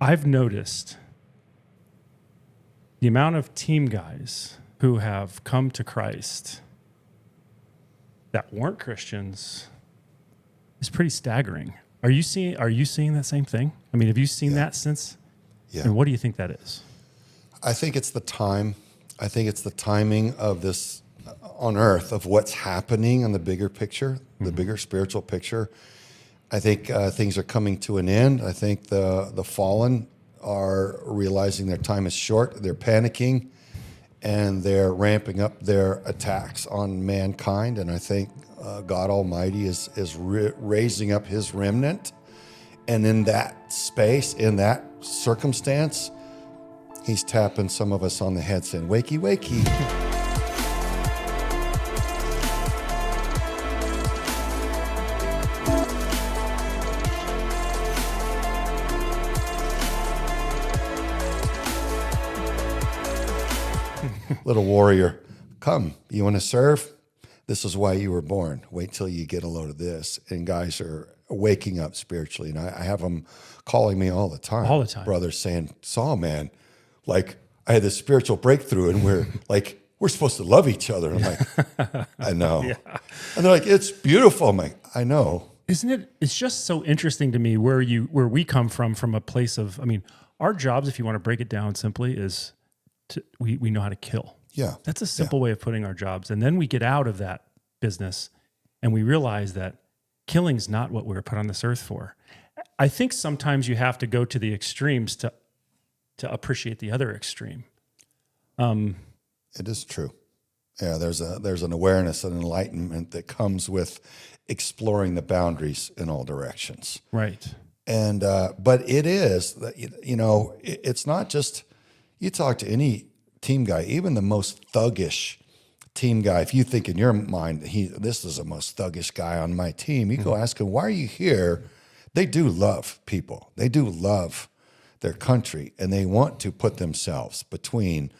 I've noticed the amount of team guys who have come to Christ that weren't Christians is pretty staggering. Are you seeing that same thing? I mean, have you seen that since? Yeah. And what do you think that is? I think it's the time. I think it's the timing of this on earth of what's happening in the bigger picture, the bigger spiritual picture. I think things are coming to an end. I think the fallen are realizing their time is short. They're panicking, and they're ramping up their attacks on mankind. And I think God Almighty is raising up His remnant. And in that space, in that circumstance, He's tapping some of us on the head saying, wakey, wakey. Little warrior, come, you want to serve? This is why you were born. Wait till you get a load of this. And guys are waking up spiritually. And I have them calling me all the time. All the time. Brothers saying, Sawman, like I had this spiritual breakthrough and we're supposed to love each other. I'm like, I know. Yeah. And they're like, it's beautiful. I'm like, I know. Isn't it? It's just so interesting to me where we come from a place of, I mean, our jobs, if you want to break it down simply, is we know how to kill. Yeah. That's a simple way of putting our jobs. And then we get out of that business and we realize that killing's not what we were put on this earth for. I think sometimes you have to go to the extremes to appreciate the other extreme. It is true. Yeah, there's an awareness and enlightenment that comes with exploring the boundaries in all directions. Right. And but it is, it's not just, you talk to any team guy, even the most thuggish team guy, if you think in your mind, this is the most thuggish guy on my team, you go ask him, why are you here? They do love people. They do love their country, and they want to put themselves between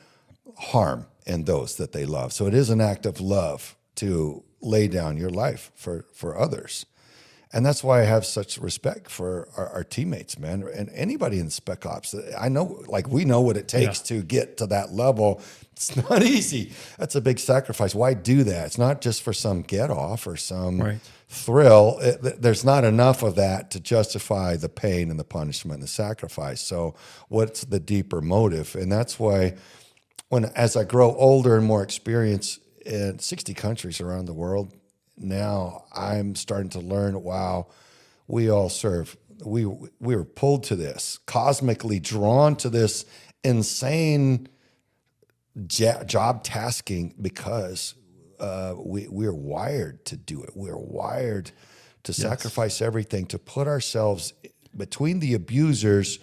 harm and those that they love. So it is an act of love to lay down your life for others. And that's why I have such respect for our teammates, man, and anybody in Spec Ops. I know, like, we know what it takes to get to that level. It's not easy. That's a big sacrifice. Why do that? It's not just for some get off or some thrill. There's not enough of that to justify the pain and the punishment and the sacrifice. So what's the deeper motive? And that's why as I grow older and more experienced in 60 countries around the world, now I'm starting to learn, wow, we all serve. We were pulled to this, cosmically drawn to this insane job tasking because we're wired to do it. We're wired to sacrifice everything, to put ourselves between the abusers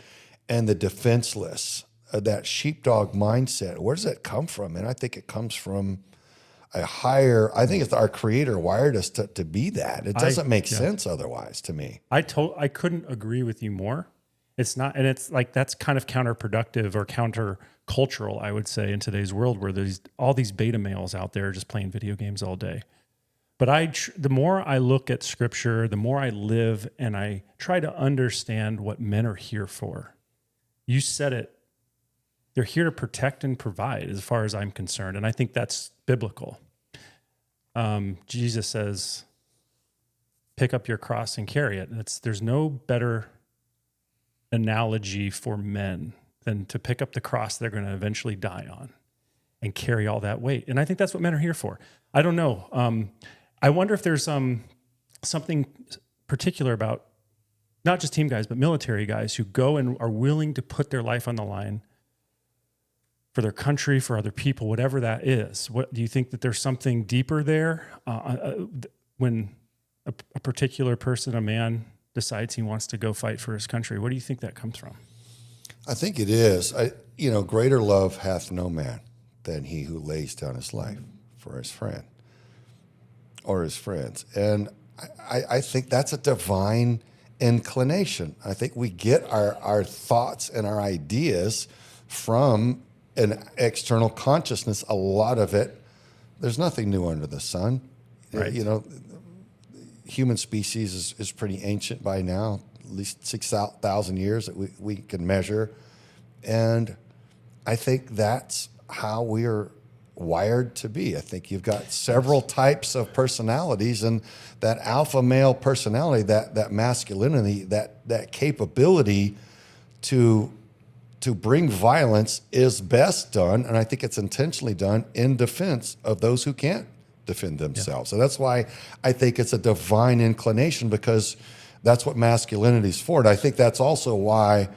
and the defenseless, that sheepdog mindset. Where does that come from? And I think it comes from I think it's our Creator wired us to be that. It doesn't make sense otherwise to me. I couldn't agree with you more. It's not, and it's like that's kind of counterproductive or countercultural, I would say, in today's world where there's all these beta males out there just playing video games all day. But the more I look at Scripture, the more I live and I try to understand what men are here for. You said it. They're here to protect and provide, as far as I'm concerned, and I think that's biblical. Jesus says, pick up your cross and carry it. There's no better analogy for men than to pick up the cross they're going to eventually die on and carry all that weight. And I think that's what men are here for. I don't know. I wonder if there's something particular about not just team guys, but military guys who go and are willing to put their life on the line for their country, for other people, whatever that is. What do you think that there's something deeper there when a particular person, a man, decides he wants to go fight for his country? What do you think that comes from? I think it is. Greater love hath no man than he who lays down his life for his friend or his friends. And I think that's a divine inclination. I think we get our thoughts and our ideas from an external consciousness. A lot of it, there's nothing new under the sun. Right. Human species is pretty ancient by now. least 6,000 years that we can measure. And I think that's how we are wired to be. I think you've got several types of personalities, and that alpha male personality, that masculinity, that capability to bring violence is best done, and I think it's intentionally done in defense of those who can't defend themselves. So that's why I think it's a divine inclination, because that's what masculinity is for. And I think that's also why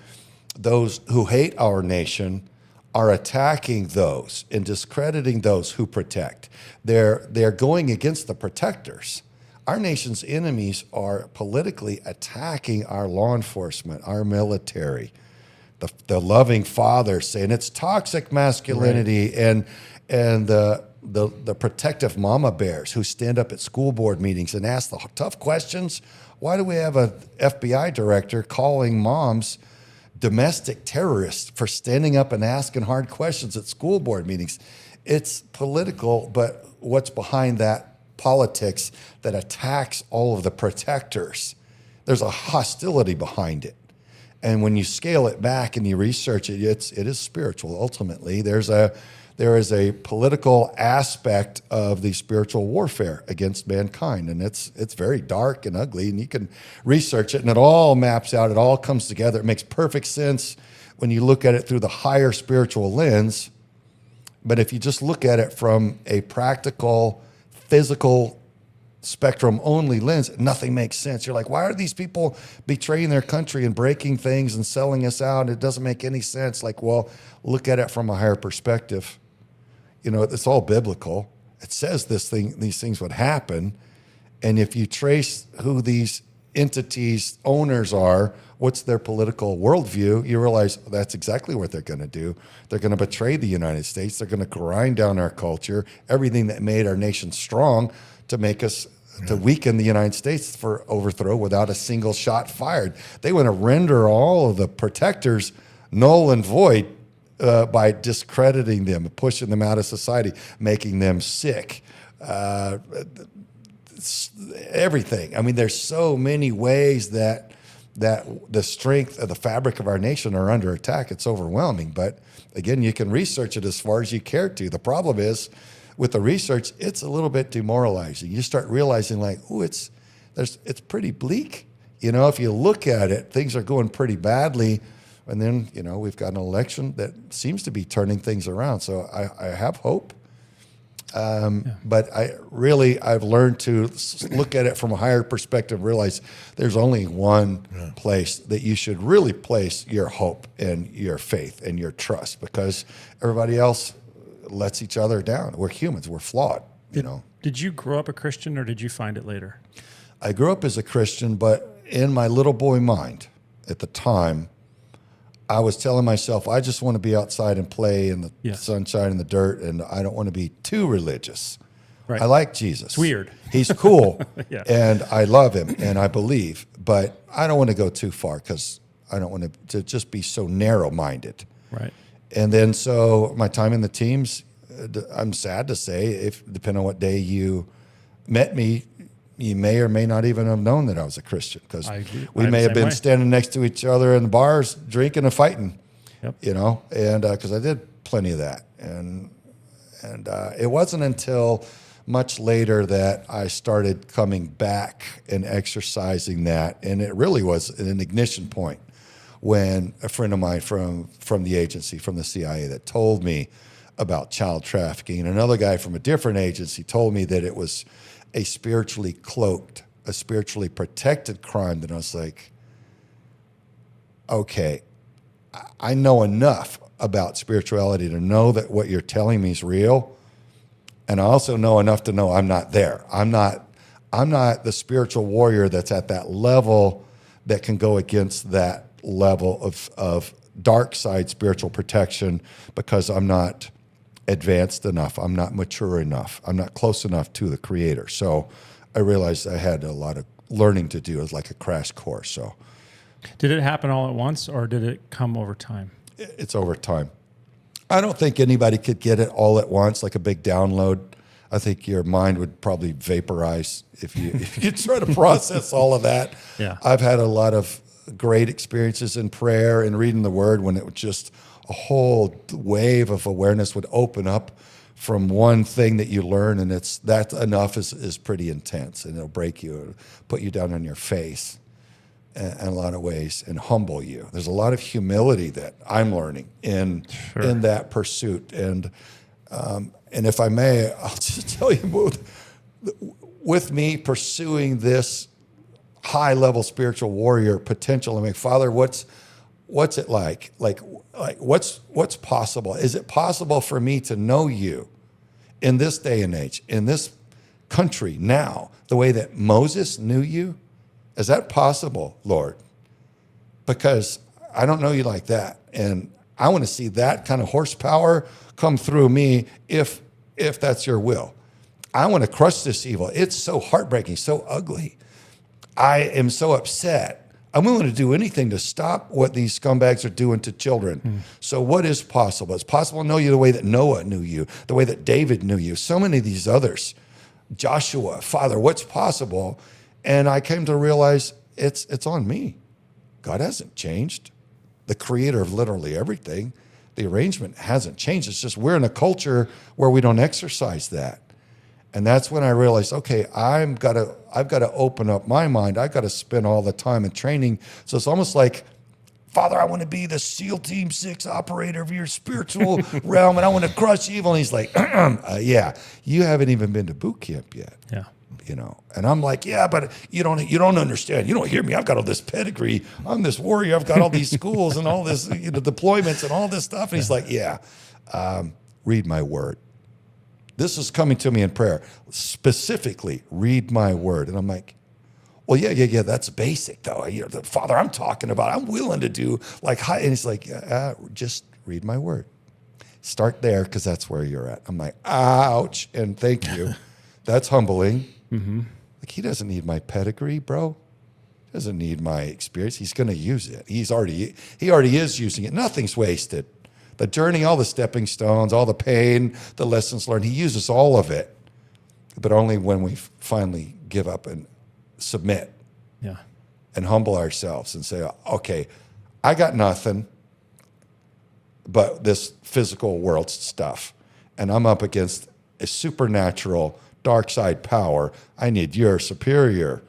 those who hate our nation are attacking those and discrediting those who protect. They're going against the protectors. Our nation's enemies are politically attacking our law enforcement, our military, the loving father, saying it's toxic masculinity, right. and the protective mama bears who stand up at school board meetings and ask the tough questions. Why do we have a FBI director calling moms domestic terrorists for standing up and asking hard questions at school board meetings? It's political, but what's behind that politics that attacks all of the protectors? There's a hostility behind it. And when you scale it back and you research it, it is spiritual. Ultimately, there is a political aspect of the spiritual warfare against mankind, and it's very dark and ugly. And you can research it, and it all maps out. It all comes together. It makes perfect sense when you look at it through the higher spiritual lens. But if you just look at it from a practical, physical spectrum only lens, nothing makes sense. You're like, why are these people betraying their country and breaking things and selling us out? It doesn't make any sense. Like, well, look at it from a higher perspective. You know, it's all biblical. It says these things would happen. And if you trace who these entities' owners are, what's their political worldview, you realize that's exactly what they're going to do. They're going to betray the United States. They're going to grind down our culture, everything that made our nation strong, to make us, to weaken the United States for overthrow without a single shot fired. They want to render all of the protectors null and void by discrediting them, pushing them out of society, making them sick, everything. I mean, there's so many ways that the strength of the fabric of our nation are under attack. It's overwhelming. But again, you can research it as far as you care to. The problem is, with the research, it's a little bit demoralizing. You start realizing, like, ooh, it's pretty bleak. You know, if you look at it, things are going pretty badly. And then, you know, we've got an election that seems to be turning things around. So I have hope. But I've learned to look at it from a higher perspective, realize there's only one place that you should really place your hope and your faith and your trust, because everybody else lets each other down. We're humans. We're flawed, you know. Did you grow up a Christian, or did you find it later? I grew up as a Christian, but in my little boy mind at the time, I was telling myself, I just want to be outside and play in the sunshine and the dirt, and I don't want to be too religious. Right. I like Jesus. It's weird. He's cool, and I love him, and I believe, but I don't want to go too far, because I don't want to just be so narrow-minded. Right. And then, so my time in the teams, I'm sad to say, depending on what day you met me, you may or may not even have known that I was a Christian, because we may have been standing next to each other in bars, drinking and fighting, you know, and because I did plenty of that. And it wasn't until much later that I started coming back and exercising that. And it really was an ignition point when a friend of mine from the agency, from the CIA, that told me about child trafficking, and another guy from a different agency told me that it was a spiritually cloaked, a spiritually protected crime, that I was like, okay, I know enough about spirituality to know that what you're telling me is real, and I also know enough to know I'm not there. I'm not the spiritual warrior that's at that level that can go against that level of dark side spiritual protection, because I'm not advanced enough. I'm not mature enough. I'm not close enough to the Creator. So I realized I had a lot of learning to do. It was like a crash course. So, did it happen all at once, or did it come over time? It's over time. I don't think anybody could get it all at once, like a big download. I think your mind would probably vaporize if you try to process all of that. Yeah. I've had a lot of great experiences in prayer and reading the Word when it was just a whole wave of awareness would open up from one thing that you learn, and it's that enough is pretty intense, and it'll break you, it'll put you down on your face in a lot of ways and humble you. There's a lot of humility that I'm learning in that pursuit, and if I may, I'll just tell you, with me pursuing this high level spiritual warrior potential, I mean, Father, what's it like? Like what's possible? Is it possible for me to know you in this day and age, in this country now, the way that Moses knew you? Is that possible, Lord? Because I don't know you like that. And I want to see that kind of horsepower come through me if that's your will. I want to crush this evil. It's so heartbreaking, so ugly. I am so upset. I'm willing to do anything to stop what these scumbags are doing to children. So what is possible? It's possible to know you the way that Noah knew you, the way that David knew you, so many of these others. Joshua, Father, what's possible? And I came to realize it's on me. God hasn't changed. The creator of literally everything. The arrangement hasn't changed. It's just we're in a culture where we don't exercise that. And that's when I realized, okay, I've got to open up my mind. I've got to spend all the time in training. So it's almost like, Father, I want to be the SEAL Team 6 operator of your spiritual realm, and I want to crush evil. And he's like, yeah, you haven't even been to boot camp yet. Yeah. You know, and I'm like, yeah, but you don't understand. You don't hear me. I've got all this pedigree. I'm this warrior. I've got all these schools and all this, deployments and all this stuff. And he's like, yeah, read my word. This is coming to me in prayer. Specifically, read my word. And I'm like, well, yeah, that's basic, though. The Father, I'm talking about, I'm willing to do like, and he's like, just read my word. Start there, because that's where you're at. I'm like, ouch, and thank you. That's humbling. Mm-hmm. Like, he doesn't need my pedigree, bro. He doesn't need my experience. He's going to use it. He already is using it. Nothing's wasted. The journey, all the stepping stones, all the pain, the lessons learned, he uses all of it, but only when we finally give up and submit and humble ourselves and say, okay, I got nothing but this physical world stuff, and I'm up against a supernatural dark side power. I need your superior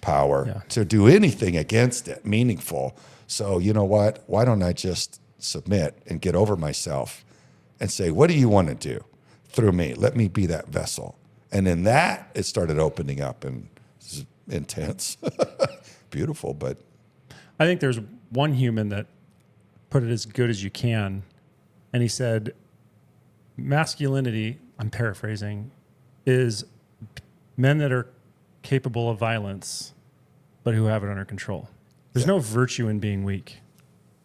power to do anything against it meaningful. So you know what? Why don't I just submit and get over myself and say, what do you want to do through me? Let me be that vessel. And in that, it started opening up, and it's intense. Beautiful, but I think there's one human that put it as good as you can. And he said, masculinity, I'm paraphrasing, is men that are capable of violence, but who have it under control. There's no virtue in being weak.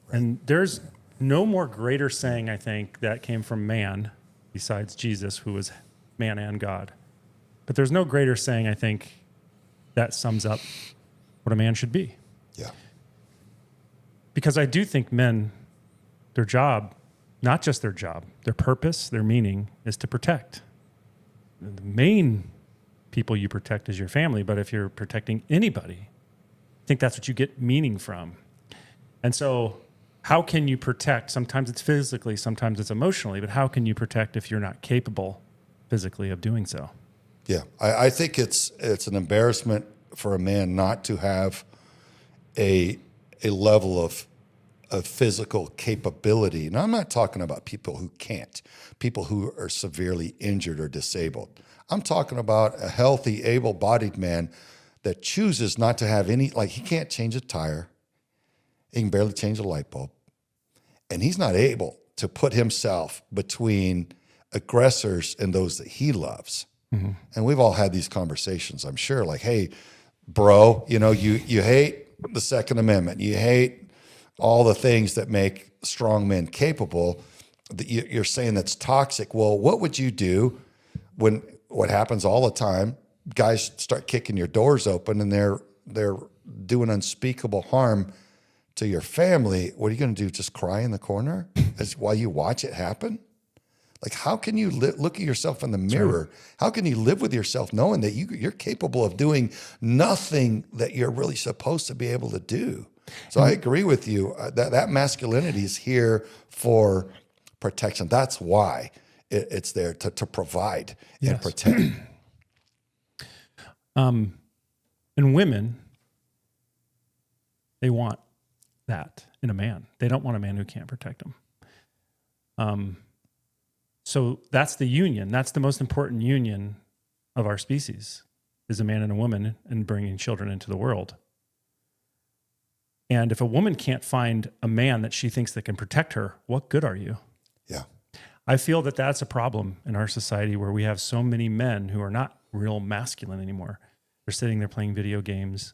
Right. And there's no more greater saying, I think, that came from man, besides Jesus, who was man and God. But there's no greater saying, I think, that sums up what a man should be. Yeah. Because I do think men, their job, not just their job, their purpose, their meaning is to protect. The main people you protect is your family, but if you're protecting anybody, I think that's what you get meaning from. And so how can you protect? Sometimes it's physically, sometimes it's emotionally, but how can you protect if you're not capable physically of doing so? Yeah, I think it's an embarrassment for a man not to have a level of physical capability. Now, I'm not talking about people who can't, people who are severely injured or disabled. I'm talking about a healthy, able-bodied man that chooses not to have any, like he can't change a tire. He can barely change a light bulb. And he's not able to put himself between aggressors and those that he loves. Mm-hmm. And we've all had these conversations, I'm sure, like, hey, bro, you hate the Second Amendment. You hate all the things that make strong men capable. You're saying that's toxic. Well, what would you do when what happens all the time, guys start kicking your doors open and they're doing unspeakable harm to your family? What are you going to do? Just cry in the corner while you watch it happen? Like, how can you look at yourself in the mirror? How can you live with yourself knowing that you're capable of doing nothing that you're really supposed to be able to do? So I agree with you that masculinity is here for protection. That's why it's there to provide and protect. And women, they want that in a man. They don't want a man who can't protect them. So that's the union. That's the most important union of our species, is a man and a woman and bringing children into the world. And if a woman can't find a man that she thinks that can protect her, what good are you? Yeah. I feel that that's a problem in our society, where we have so many men who are not real masculine anymore. They're sitting there playing video games.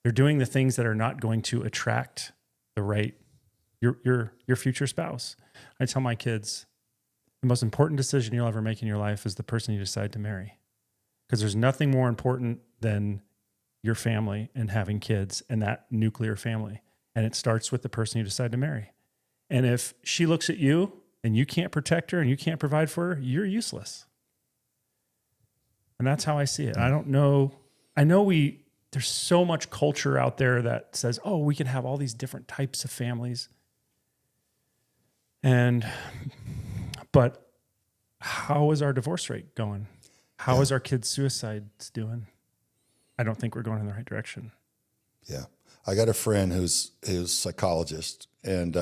They're doing the things that are not going to attract the right, your future spouse. I tell my kids, the most important decision you'll ever make in your life is the person you decide to marry. Because there's nothing more important than your family and having kids and that nuclear family. And it starts with the person you decide to marry. And if she looks at you and you can't protect her and you can't provide for her, you're useless. And that's how I see it. I don't know. I know there's so much culture out there that says, oh, we can have all these different types of families. But how is our divorce rate going? How is our kids' suicides doing? I don't think we're going in the right direction. Yeah. I got a friend who's a psychologist, and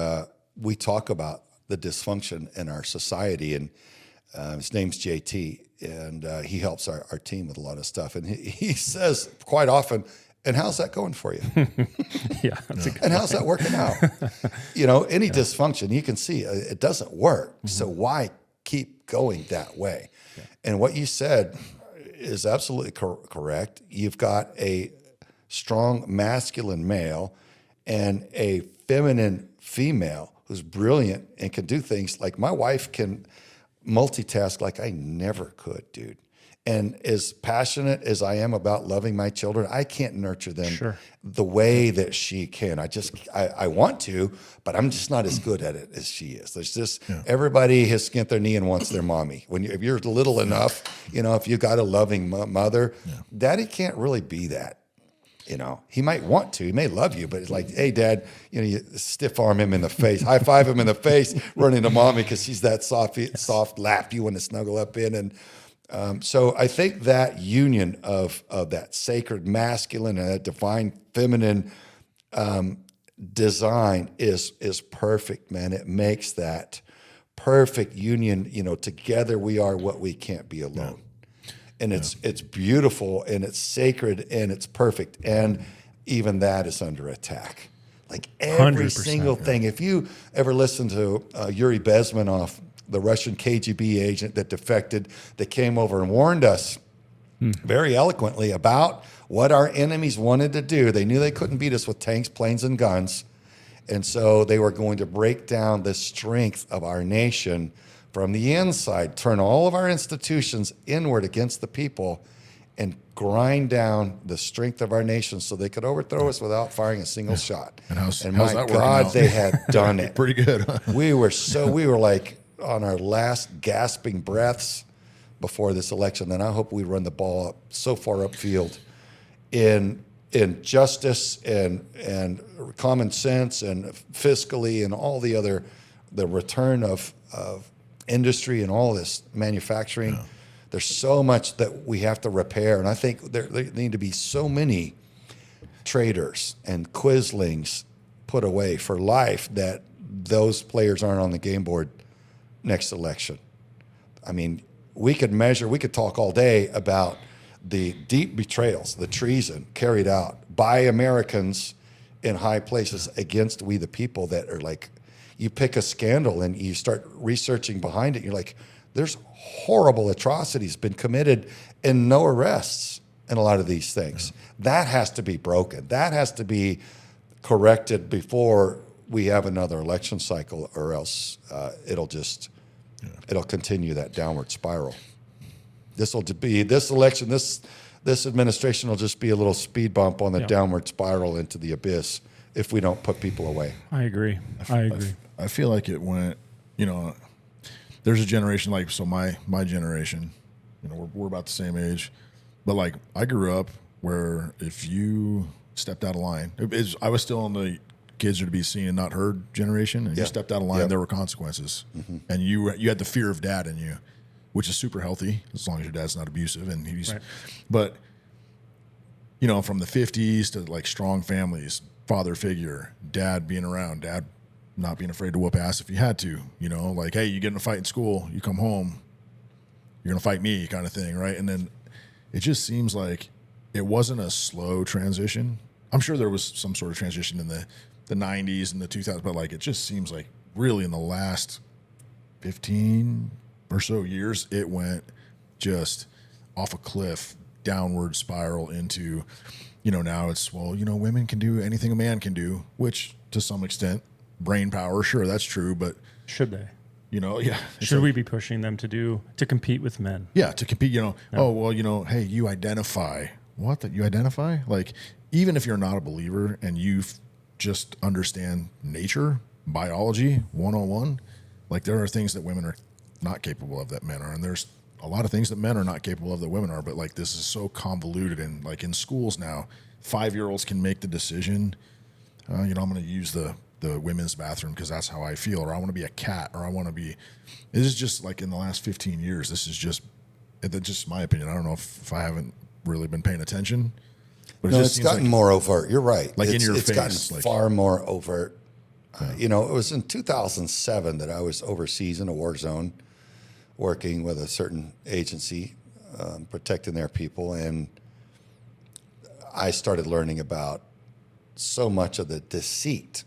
we talk about the dysfunction in our society, and his name's JT, and he helps our team with a lot of stuff. And he says quite often, and how's that going for you? Yeah. That's a good and how's that working out? Any dysfunction, you can see it doesn't work. Mm-hmm. So why keep going that way? Yeah. And what you said is absolutely correct. You've got a strong masculine male and a feminine female who's brilliant and can do things. Like, my wife can multitask like I never could, dude. And as passionate as I am about loving my children, I can't nurture them the way that she can. I want to, but I'm just not as good at it as she is. There's just, everybody has skinned their knee and wants their mommy. If you're little enough, if you got a loving mother, daddy can't really be that. He might want to, he may love you, but it's like, hey, dad, you stiff arm him in the face, high five him in the face, run into mommy because she's that soft lap you want to snuggle up in. And so I think that union of that sacred masculine and that divine feminine design is perfect, man. It makes that perfect union. Together we are what we can't be alone. Yeah. And it's beautiful and it's sacred and it's perfect. And even that is under attack. Like every single thing. If you ever listen to Yuri Bezmenov, the Russian KGB agent that defected, that came over and warned us very eloquently about what our enemies wanted to do. They knew they couldn't beat us with tanks, planes, and guns. And so they were going to break down the strength of our nation from the inside, turn all of our institutions inward against the people, and grind down the strength of our nation so they could overthrow us without firing a single shot. And my God, they had done it. Pretty good. Huh? We were like on our last gasping breaths before this election, and I hope we run the ball up so far upfield in justice and common sense and fiscally and all the return of industry and all this manufacturing. Yeah. There's so much that we have to repair, and I think there need to be so many traitors and quislings put away for life that those players aren't on the game board next election. I mean, we could talk all day about the deep betrayals, the treason carried out by Americans in high places against we the people that are like, you pick a scandal and you start researching behind it. You're like, there's horrible atrocities been committed and no arrests in a lot of these things. That has to be broken. That has to be corrected before we have another election cycle, or else it'll continue that downward spiral. This election, this administration will just be a little speed bump on the downward spiral into the abyss if we don't put people away. I agree. I feel like it went, there's a generation like, so my generation, you know, we're about the same age, but like I grew up where if you stepped out of line, I was still in the kids are to be seen and not heard generation, and you stepped out of line, there were consequences, and you had the fear of dad in you, which is super healthy as long as your dad's not abusive, and he's, but you know, from the 50s to like strong families, father figure, dad being around, dad not being afraid to whoop ass if you had to, you know, like, hey, you get in a fight in school, you come home, you're going to fight me kind of thing, right? And then it just seems like it wasn't a slow transition. I'm sure there was some sort of transition in the 90s and the 2000s, but like it just seems like really in the last 15 or so years, it went just off a cliff, downward spiral into, you know, now it's, well, you know, women can do anything a man can do, which to some extent, brain power, sure, that's true, but should they? You know, should we be pushing them to compete with men? Yeah, to compete, you know, oh, well, you know, hey, you identify. What? That you identify? Like, even if you're not a believer and you just understand nature, biology 101, like there are things that women are not capable of that men are, and there's a lot of things that men are not capable of that women are, but like this is so convoluted, and like in schools now, 5-year-olds can make the decision, you know, I'm going to use the women's bathroom because that's how I feel, or I want to be a cat, or I want to be, this is just like in the last 15 years, this is just my opinion. I don't know if I haven't really been paying attention, but it's gotten more overt. You're right. Like in your face. It's gotten like, far more overt. You know, it was in 2007 that I was overseas in a war zone working with a certain agency, protecting their people, and I started learning about so much of the deceit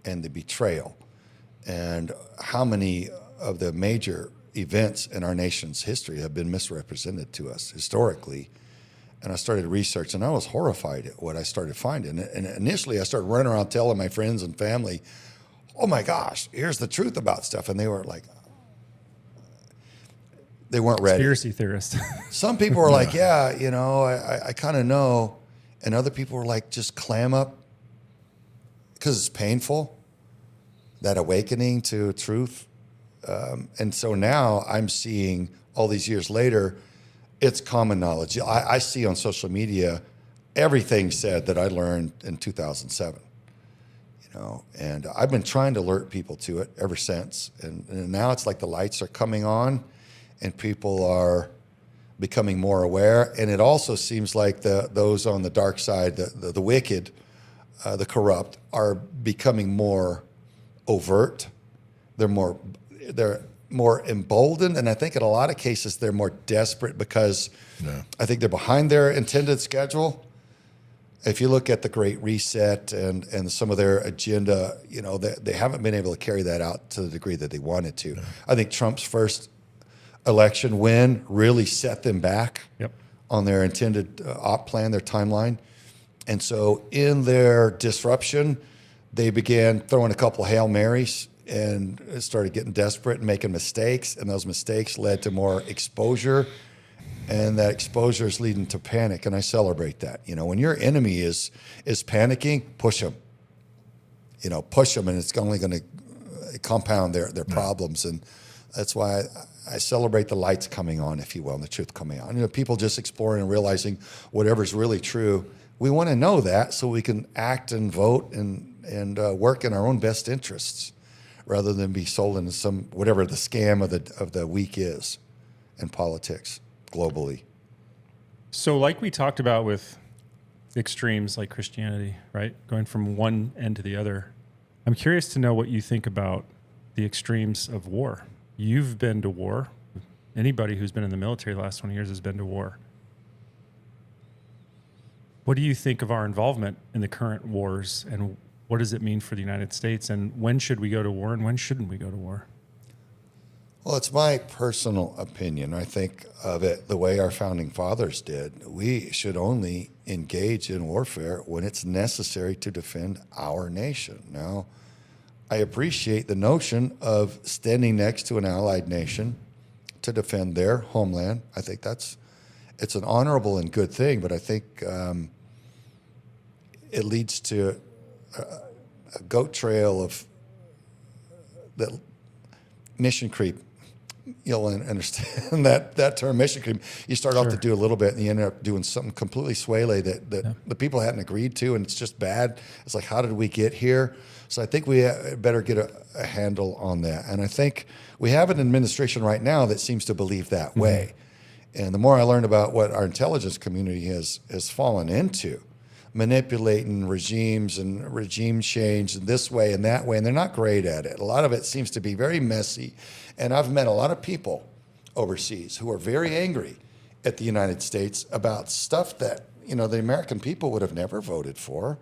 and the betrayal and how many of the major events in our nation's history have been misrepresented to us historically. And I started researching, and I was horrified at what I started finding. And initially I started running around telling my friends and family, oh my gosh, here's the truth about stuff. And they were like, they weren't ready. Conspiracy theorists. Some people were like, yeah, you know, I kind of know. And other people were like, just clam up because it's painful, that awakening to truth. And so now I'm seeing all these years later, it's common knowledge. I see on social media everything said that I learned in 2007, you know, and I've been trying to alert people to it ever since. And now it's like the lights are coming on and people are becoming more aware. And it also seems like those on the dark side, the wicked, the corrupt, are becoming more overt. They're more emboldened, and I think in a lot of cases they're more desperate because I think they're behind their intended schedule. If you look at the Great Reset and some of their agenda, you know, they haven't been able to carry that out to the degree that they wanted to. I think Trump's first election win really set them back on their intended op plan, their timeline. And so in their disruption, they began throwing a couple of Hail Marys and started getting desperate and making mistakes. And those mistakes led to more exposure. And that exposure is leading to panic. And I celebrate that. You know, when your enemy is panicking, push them. You know, push them, and it's only going to compound their problems. And that's why I celebrate the lights coming on, if you will, and the truth coming on. You know, people just exploring and realizing whatever's really true. We want to know that so we can act and vote and work in our own best interests, rather than be sold into some whatever the scam of the week is in politics globally. So, like we talked about with extremes like Christianity, right, going from one end to the other, I'm curious to know what you think about the extremes of war. You've been to war. Anybody who's been in the military the last 20 years has been to war. What do you think of our involvement in the current wars, and what does it mean for the United States, and when should we go to war and when shouldn't we go to war? Well, it's my personal opinion. I think of it the way our founding fathers did. We should only engage in warfare when it's necessary to defend our nation. Now, I appreciate the notion of standing next to an allied nation to defend their homeland. I think it's an honorable and good thing, but I think it leads to a goat trail of the mission creep, you'll understand that term mission creep. You start off to do a little bit and you end up doing something completely swale that the people hadn't agreed to, and it's just bad. It's like, how did we get here? So I think we better get a handle on that. And I think we have an administration right now that seems to believe that way. And the more I learn about what our intelligence community has fallen into, manipulating regimes and regime change in this way and that way, and they're not great at it. A lot of it seems to be very messy. And I've met a lot of people overseas who are very angry at the United States about stuff that, the American people would have never voted for.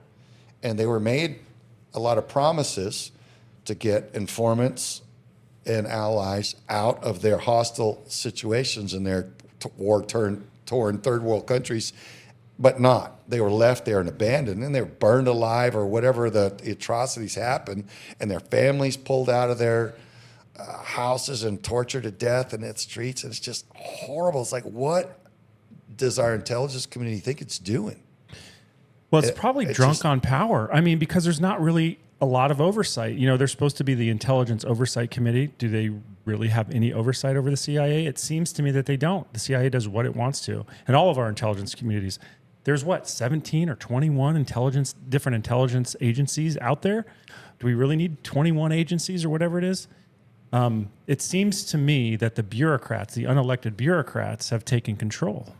And they were made a lot of promises to get informants and allies out of their hostile situations in their war-torn third world countries, but not. They were left there and abandoned, and they were burned alive or whatever the atrocities happened, and their families pulled out of their houses and tortured to death in its streets. And it's just horrible. It's like, what does our intelligence community think it's doing? Well, it's probably drunk on power. I mean, because there's not really a lot of oversight. They're supposed to be the Intelligence Oversight Committee. Do they really have any oversight over the CIA? It seems to me that they don't. The CIA does what it wants to. And all of our intelligence communities, there's 17 or 21 different intelligence agencies out there? Do we really need 21 agencies or whatever it is? It seems to me that the bureaucrats, the unelected bureaucrats, have taken control.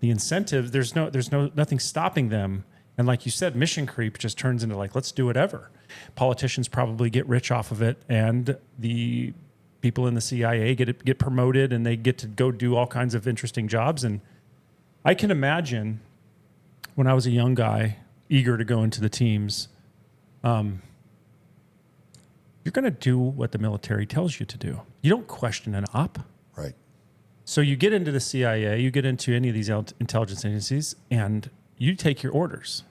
The incentive, there's nothing stopping them. And like you said, mission creep just turns into like, let's do whatever. Politicians probably get rich off of it, and the people in the CIA get promoted, and they get to go do all kinds of interesting jobs. And I can imagine when I was a young guy, eager to go into the teams, you're going to do what the military tells you to do. You don't question an op. Right. So you get into the CIA, you get into any of these intelligence agencies, and you take your orders.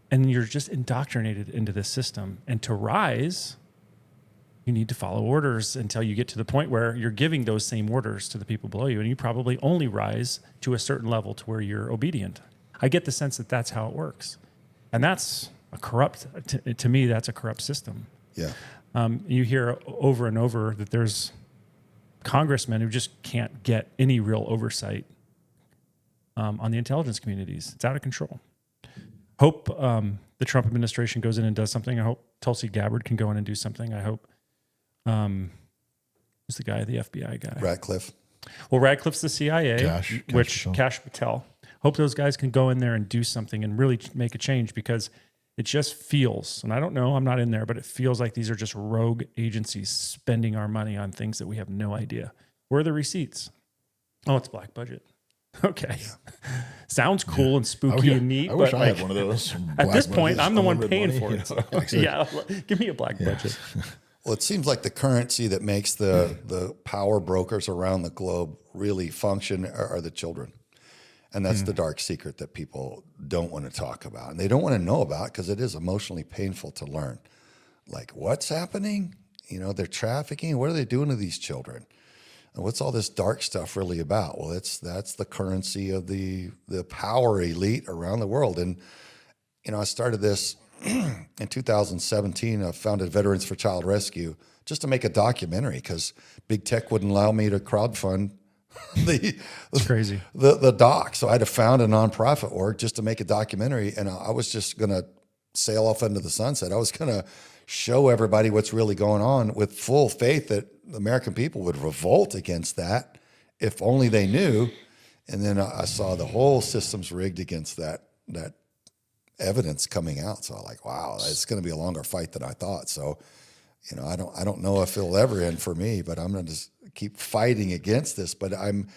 And you're just indoctrinated into this system. And to rise, you need to follow orders until you get to the point where you're giving those same orders to the people below you. And you probably only rise to a certain level to where you're obedient. I get the sense that that's how it works. And that's a corrupt, to me, that's a corrupt system. Yeah. You hear over and over that there's congressmen who just can't get any real oversight on the intelligence communities. It's out of control. Hope the Trump administration goes in and does something. I hope Tulsi Gabbard can go in and do something. I hope who's the guy, the FBI guy? Radcliffe. Well, Radcliffe's the CIA, Cash Patel. Hope those guys can go in there and do something and really make a change, because it just feels, and I don't know, I'm not in there, but it feels like these are just rogue agencies spending our money on things that we have no idea. Where are the receipts? Oh, it's black budget. Okay. Yeah. Sounds cool and spooky and neat. I wish I had one of those. At this point, I'm the one paying for it. So. Yeah, give me a black budget. Well, it seems like the currency that makes the power brokers around the globe really function are the children. And that's the dark secret that people don't want to talk about. And they don't want to know about because it is emotionally painful to learn. Like, what's happening? They're trafficking. What are they doing to these children? And what's all this dark stuff really about? Well, that's the currency of the power elite around the world. And, I started this in 2017. I founded Veterans for Child Rescue just to make a documentary because big tech wouldn't allow me to crowdfund It's crazy. The doc. So I had to found a nonprofit org just to make a documentary. And I was just going to sail off into the sunset. I was going to show everybody what's really going on with full faith that the American people would revolt against that if only they knew. And then I saw the whole system's rigged against that evidence coming out. So I'm like, wow, it's going to be a longer fight than I thought. So, I don't know if it'll ever end for me, but I'm going to just keep fighting against this. But I'm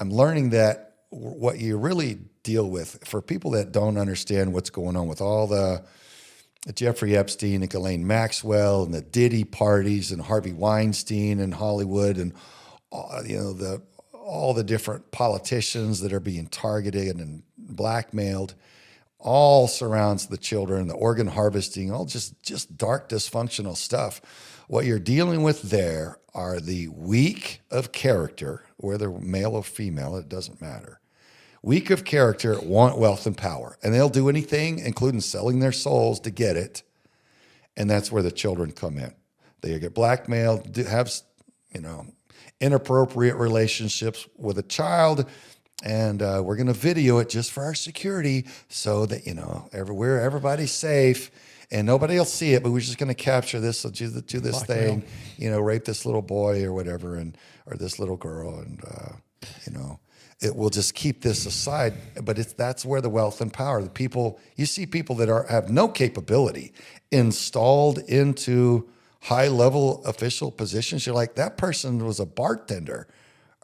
learning that what you really deal with, for people that don't understand what's going on with all the Jeffrey Epstein and Ghislaine Maxwell and the Diddy parties and Harvey Weinstein and Hollywood and all the different politicians that are being targeted and blackmailed, all surrounds the children, the organ harvesting, all just dark, dysfunctional stuff. What you're dealing with there are the weak of character, whether male or female, it doesn't matter. Weak of character want wealth and power, and they'll do anything, including selling their souls to get it. And that's where the children come in. They get blackmailed, have, inappropriate relationships with a child, and we're going to video it just for our security so that, everybody's safe and nobody will see it, but we're just going to capture this, so do this thing, rape this little boy or whatever, or this little girl, and, it will just keep this aside. But that's where the wealth and power, you see people that have no capability installed into high-level official positions. You're like, that person was a bartender,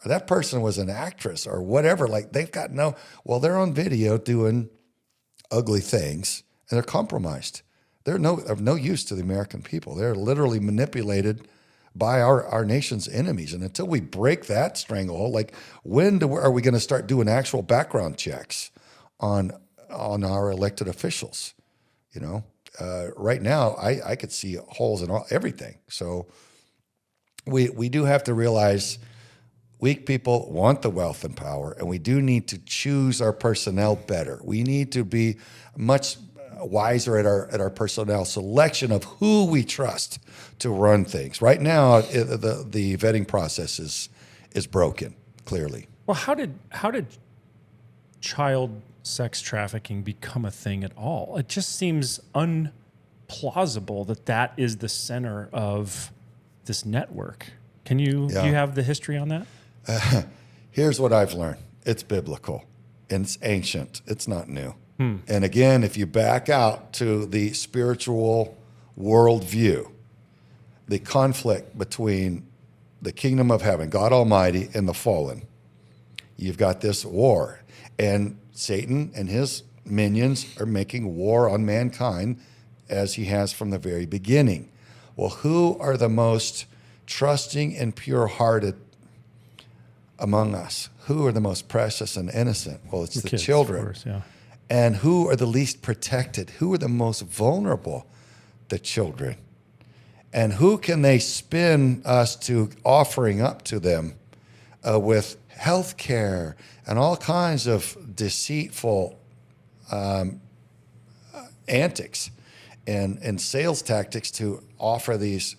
or that person was an actress, or whatever. Like, they've got they're on video doing ugly things, and they're compromised. They're of no use to the American people. They're literally manipulated by our nation's enemies. And until we break that stranglehold, like, when are we going to start doing actual background checks on our elected officials? Right now, I could see holes in everything. So we do have to realize weak people want the wealth and power, and we do need to choose our personnel better. We need to be much wiser at our personnel selection of who we trust to run things. Right now, the vetting process is broken, clearly. Well, how did child sex trafficking become a thing at all? It just seems unplausible that is the center of this network. Do you have the history on that? Here's what I've learned. It's biblical and it's ancient. It's not new. And again, if you back out to the spiritual worldview, the conflict between the kingdom of heaven, God Almighty, and the fallen, you've got this war. And Satan and his minions are making war on mankind, as he has from the very beginning. Well, who are the most trusting and pure-hearted among us? Who are the most precious and innocent? Well, it's the kids, children. Of course, yeah. And who are the least protected? Who are the most vulnerable? The children. And who can they spin us to offering up to them with health care and all kinds of deceitful antics and sales tactics to offer these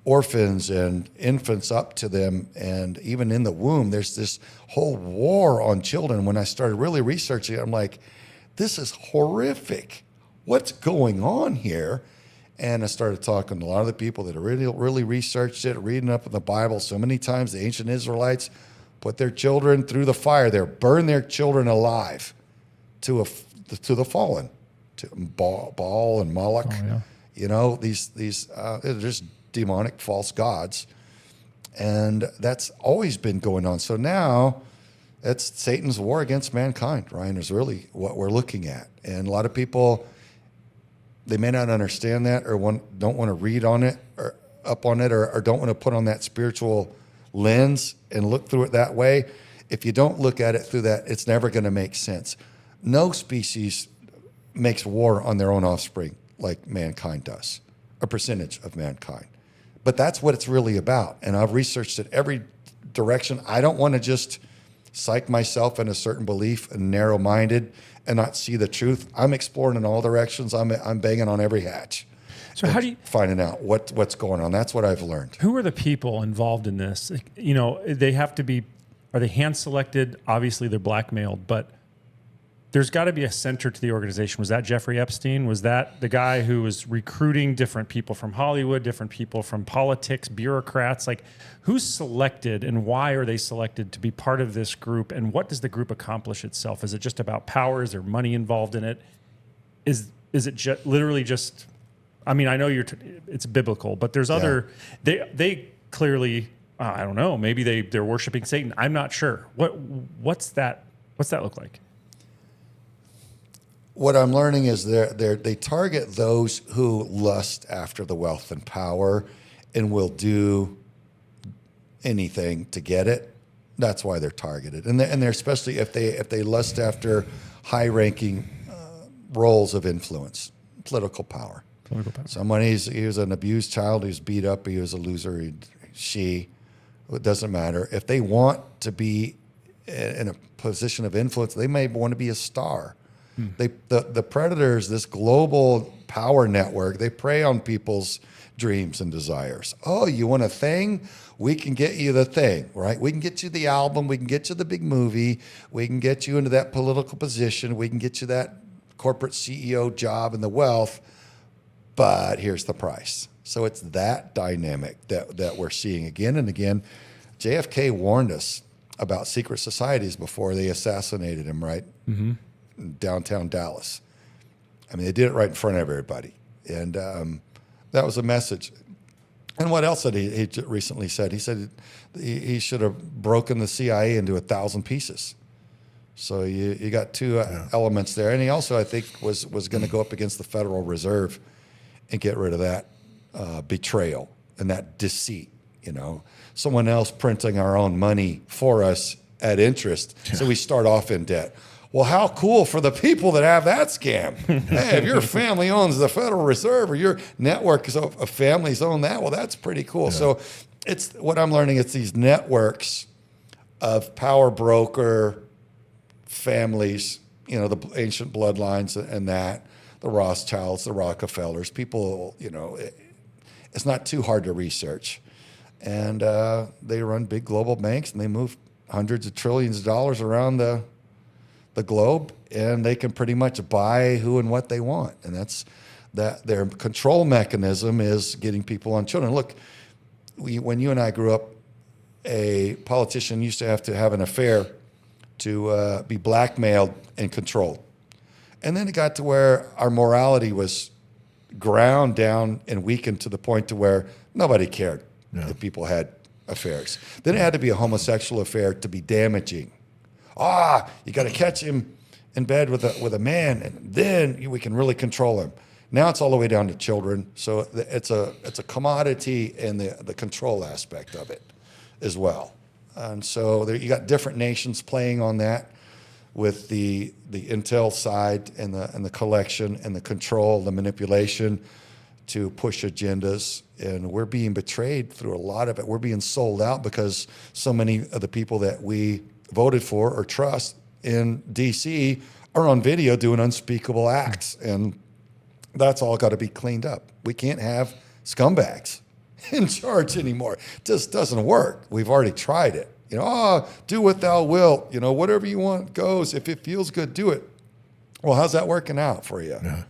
orphans and infants up to them? And even in the womb, there's this whole war on children. When I started really researching it, I'm like, this is horrific. What's going on here? And I started talking to a lot of the people that really researched it, reading up in the Bible. So many times the ancient Israelites put their children through the fire. They burn their children alive to the fallen, to Baal and Moloch. Oh, yeah. These they're just demonic false gods. And that's always been going on. So now it's Satan's war against mankind, Ryan, is really what we're looking at. And a lot of people, they may not understand that, or don't want to read on it or up on it, or don't want to put on that spiritual lens and look through it that way. If you don't look at it through that, it's never going to make sense. No species makes war on their own offspring like mankind does, a percentage of mankind. But that's what it's really about. And I've researched it every direction. I don't want to just psych myself in a certain belief and narrow-minded and not see the truth. I'm exploring in all directions. I'm banging on every hatch. So how do you finding out what's going on? That's what I've learned. Who are the people involved in this? They have to be. Are they hand selected? Obviously, they're blackmailed, but there's got to be a center to the organization. Was that Jeffrey Epstein? Was that the guy who was recruiting different people from Hollywood, different people from politics, bureaucrats? Like, who's selected and why are they selected to be part of this group? And what does the group accomplish itself? Is it just about power? Is there money involved in it? Is it literally just? I mean, I know it's biblical, but there's other. They clearly, I don't know. Maybe they're worshiping Satan. I'm not sure. What's that look like? What I'm learning is they target those who lust after the wealth and power and will do anything to get it. That's why they're targeted. And they're especially if they lust after high-ranking roles of influence, political power. Somebody, he was an abused child, he was beat up, he was a loser, it doesn't matter. If they want to be in a position of influence, they may want to be a star. The predators, this global power network, they prey on people's dreams and desires. Oh, you want a thing? We can get you the thing, right? We can get you the album. We can get you the big movie. We can get you into that political position. We can get you that corporate CEO job and the wealth. But here's the price. So it's that dynamic that we're seeing again and again. JFK warned us about secret societies before they assassinated him, right? Mm-hmm. In downtown Dallas. I mean, they did it right in front of everybody. And that was a message. And what else did he recently said? He said he should have broken the CIA into 1,000 pieces. So you got two elements there. And he also, I think, was going to go up against the Federal Reserve and get rid of that betrayal and that deceit, you know. Someone else printing our own money for us at interest. Yeah. So we start off in debt. Well, how cool for the people that have that scam. Hey, if your family owns the Federal Reserve or your network of families own that, well, that's pretty cool. Yeah. So it's what I'm learning. It's these networks of power broker families, you know, the ancient bloodlines and that, the Rothschilds, the Rockefellers, people, you know, it's not too hard to research. And they run big global banks and they move hundreds of trillions of dollars around the globe, and they can pretty much buy who and what they want. And that's that their control mechanism is getting people on children. Look, when you and I grew up, a politician used to have an affair to be blackmailed and controlled. And then it got to where our morality was ground down and weakened to the point to where nobody cared if people had affairs. Then it had to be a homosexual affair to be damaging. You got to catch him in bed with a man, and then we can really control him. Now it's all the way down to children. So it's a commodity in the control aspect of it as well. And so there, you got different nations playing on that with the intel side and the collection and the control, the manipulation to push agendas. And we're being betrayed through a lot of it. We're being sold out because so many of the people that we voted for or trust in DC are on video doing unspeakable acts. And that's all got to be cleaned up. We can't have scumbags in charge anymore. It just doesn't work. We've already tried it. You know, do what thou wilt. You know, whatever you want goes. If it feels good, do it. Well, how's that working out for you? Yeah.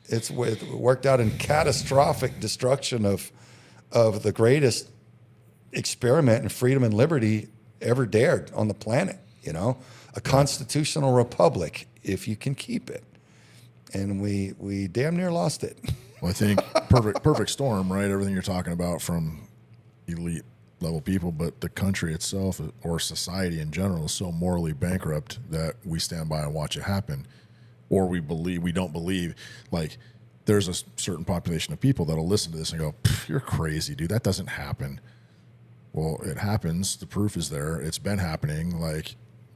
It worked out in catastrophic destruction of the greatest experiment in freedom and liberty ever dared on the planet. You know, a constitutional republic, if you can keep it. And we damn near lost it. Well, I think perfect storm, right? Everything you're talking about from elite level people, but the country itself or society in general is so morally bankrupt that we stand by and watch it happen, or we don't believe. Like, there's a certain population of people that'll listen to this and go, "You're crazy, dude. That doesn't happen." Well, it happens. The proof is there. It's been happening.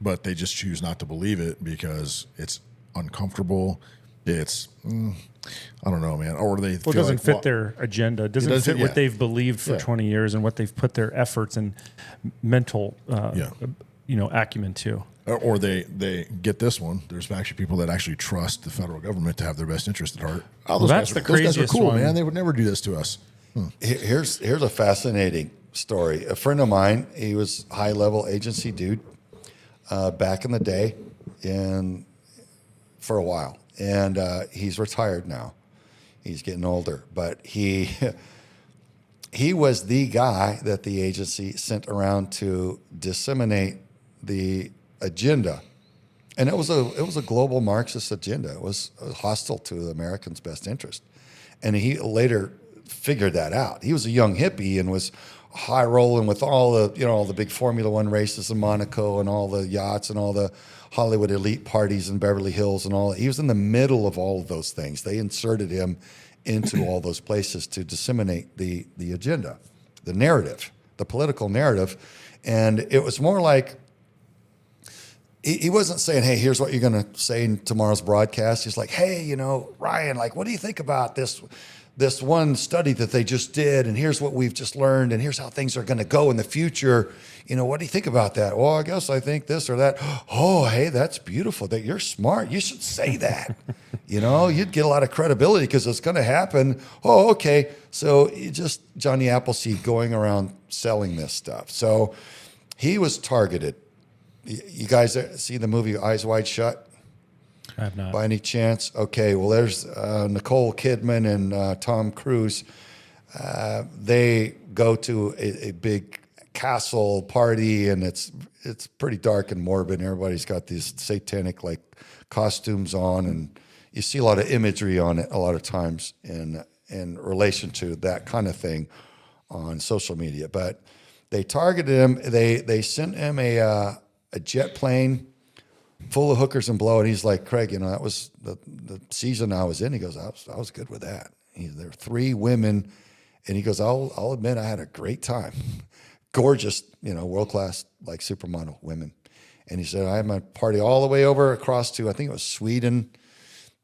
But they just choose not to believe it because it's uncomfortable. It's I don't know, man. Or they feel it doesn't fit their agenda. It doesn't fit what they've believed for 20 years and what they've put their efforts and mental acumen to. Or they get this one. There's actually people that actually trust the federal government to have their best interest at heart. Those guys are cool, one. Man. They would never do this to us. Here's a fascinating story. A friend of mine, he was high-level agency dude back in the day for a while. And he's retired now. He's getting older. But he was the guy that the agency sent around to disseminate the agenda. And it was a global Marxist agenda. It was hostile to the Americans' best interest. And he later figured that out. He was a young hippie and was high rolling with all the big Formula One races in Monaco and all the yachts and all the Hollywood elite parties in Beverly Hills and all. He was in the middle of all of those things. They inserted him into all those places to disseminate the agenda, the narrative, the political narrative. And it was more like, he wasn't saying, hey, here's what you're going to say in tomorrow's broadcast. He's like, hey, Ryan, what do you think about this this one study that they just did, and here's what we've just learned, and here's how things are going to go in the future. What do you think about that? Well, I guess I think this or that. Oh, hey, that's beautiful. That you're smart. You should say that. You'd get a lot of credibility because it's going to happen. Oh, okay. So just Johnny Appleseed going around selling this stuff. So he was targeted. You guys see the movie Eyes Wide Shut? I have not. By any chance? Okay, well, there's Nicole Kidman and Tom Cruise. They go to a big castle party, and it's pretty dark and morbid. Everybody's got these satanic like costumes on, and you see a lot of imagery on it a lot of times in relation to that kind of thing on social media. But they targeted him. They sent him a jet plane full of hookers and blow, and he's like, Craig, that was the season I was in. He goes, I was good with that. There were 3 women, and he goes, I'll admit I had a great time. Gorgeous, world-class, like supermodel women. And he said, I had my party all the way over across to, I think it was Sweden,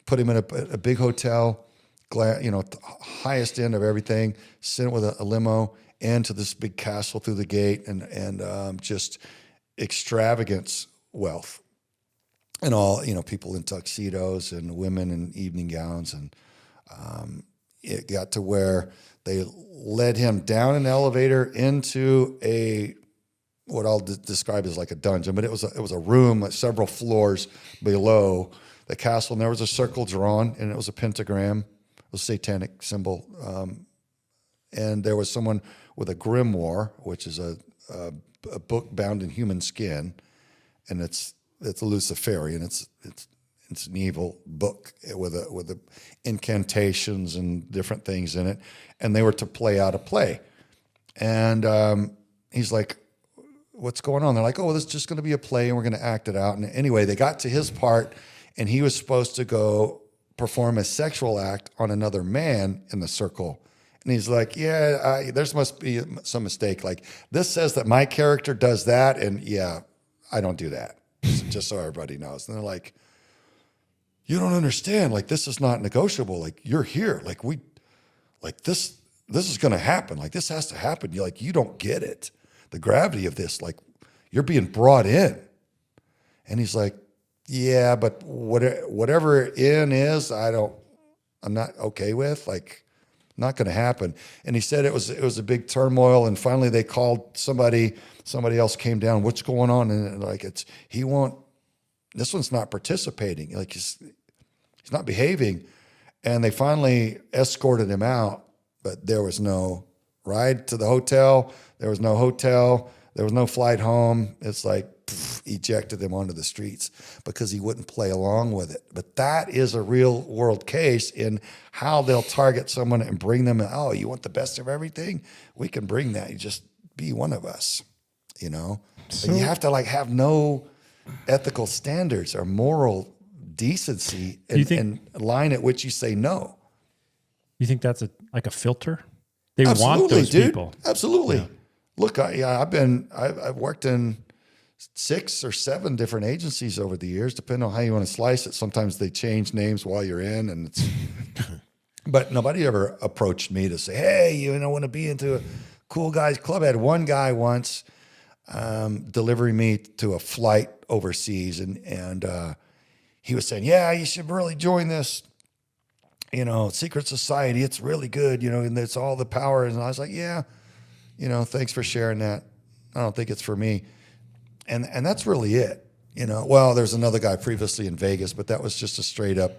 put him in a big hotel, highest end of everything, sent with a limo into this big castle through the gate, and just extravagance wealth. And all, people in tuxedos and women in evening gowns. And it got to where they led him down an elevator into what I'll describe as like a dungeon, but it was a room, like several floors below the castle. And there was a circle drawn, and it was a pentagram, a satanic symbol. And there was someone with a grimoire, which is a book bound in human skin, and it's Luciferian. It's an evil book with incantations and different things in it, and they were to play out a play. And he's like, "What's going on?" They're like, "Oh, well, this is just going to be a play, and we're going to act it out." And anyway, they got to his part, and he was supposed to go perform a sexual act on another man in the circle. And he's like, "Yeah, there must be some mistake. Like, this says that my character does that, and yeah, I don't do that." Just so everybody knows. And they're like, "You don't understand. Like, this is not negotiable. Like, you're here. This is going to happen. Like, this has to happen. You don't get it. The gravity of this, like, you're being brought in." And he's like, "Yeah, but whatever in is, I'm not okay with. Like, not going to happen." And he said it was a big turmoil. And finally they called somebody else came down. "What's going on?" And like, this one's not participating. Like, he's not behaving. And they finally escorted him out, but there was no ride to the hotel. There was no hotel. There was no flight home. It's like, ejected him onto the streets because he wouldn't play along with it. But that is a real world case in how they'll target someone and bring them in. "Oh, you want the best of everything? We can bring that. You just be one of us, So you have to have no ethical standards or moral decency and line at which you say no. You think that's a filter? They Absolutely, want those dude. people. Absolutely. Yeah. Look, I've worked in 6 or 7 different agencies over the years, depending on how you want to slice it. Sometimes they change names while you're in, and it's. But nobody ever approached me to say, "Hey, want to be into a cool guys club?" I had one guy once delivering me to a flight overseas, and he was saying, "Yeah, you should really join this, secret society. It's really good, and it's all the power." And I was like, "Yeah, thanks for sharing that. I don't think it's for me." And that's really it. Well, there's another guy previously in Vegas, but that was just a straight up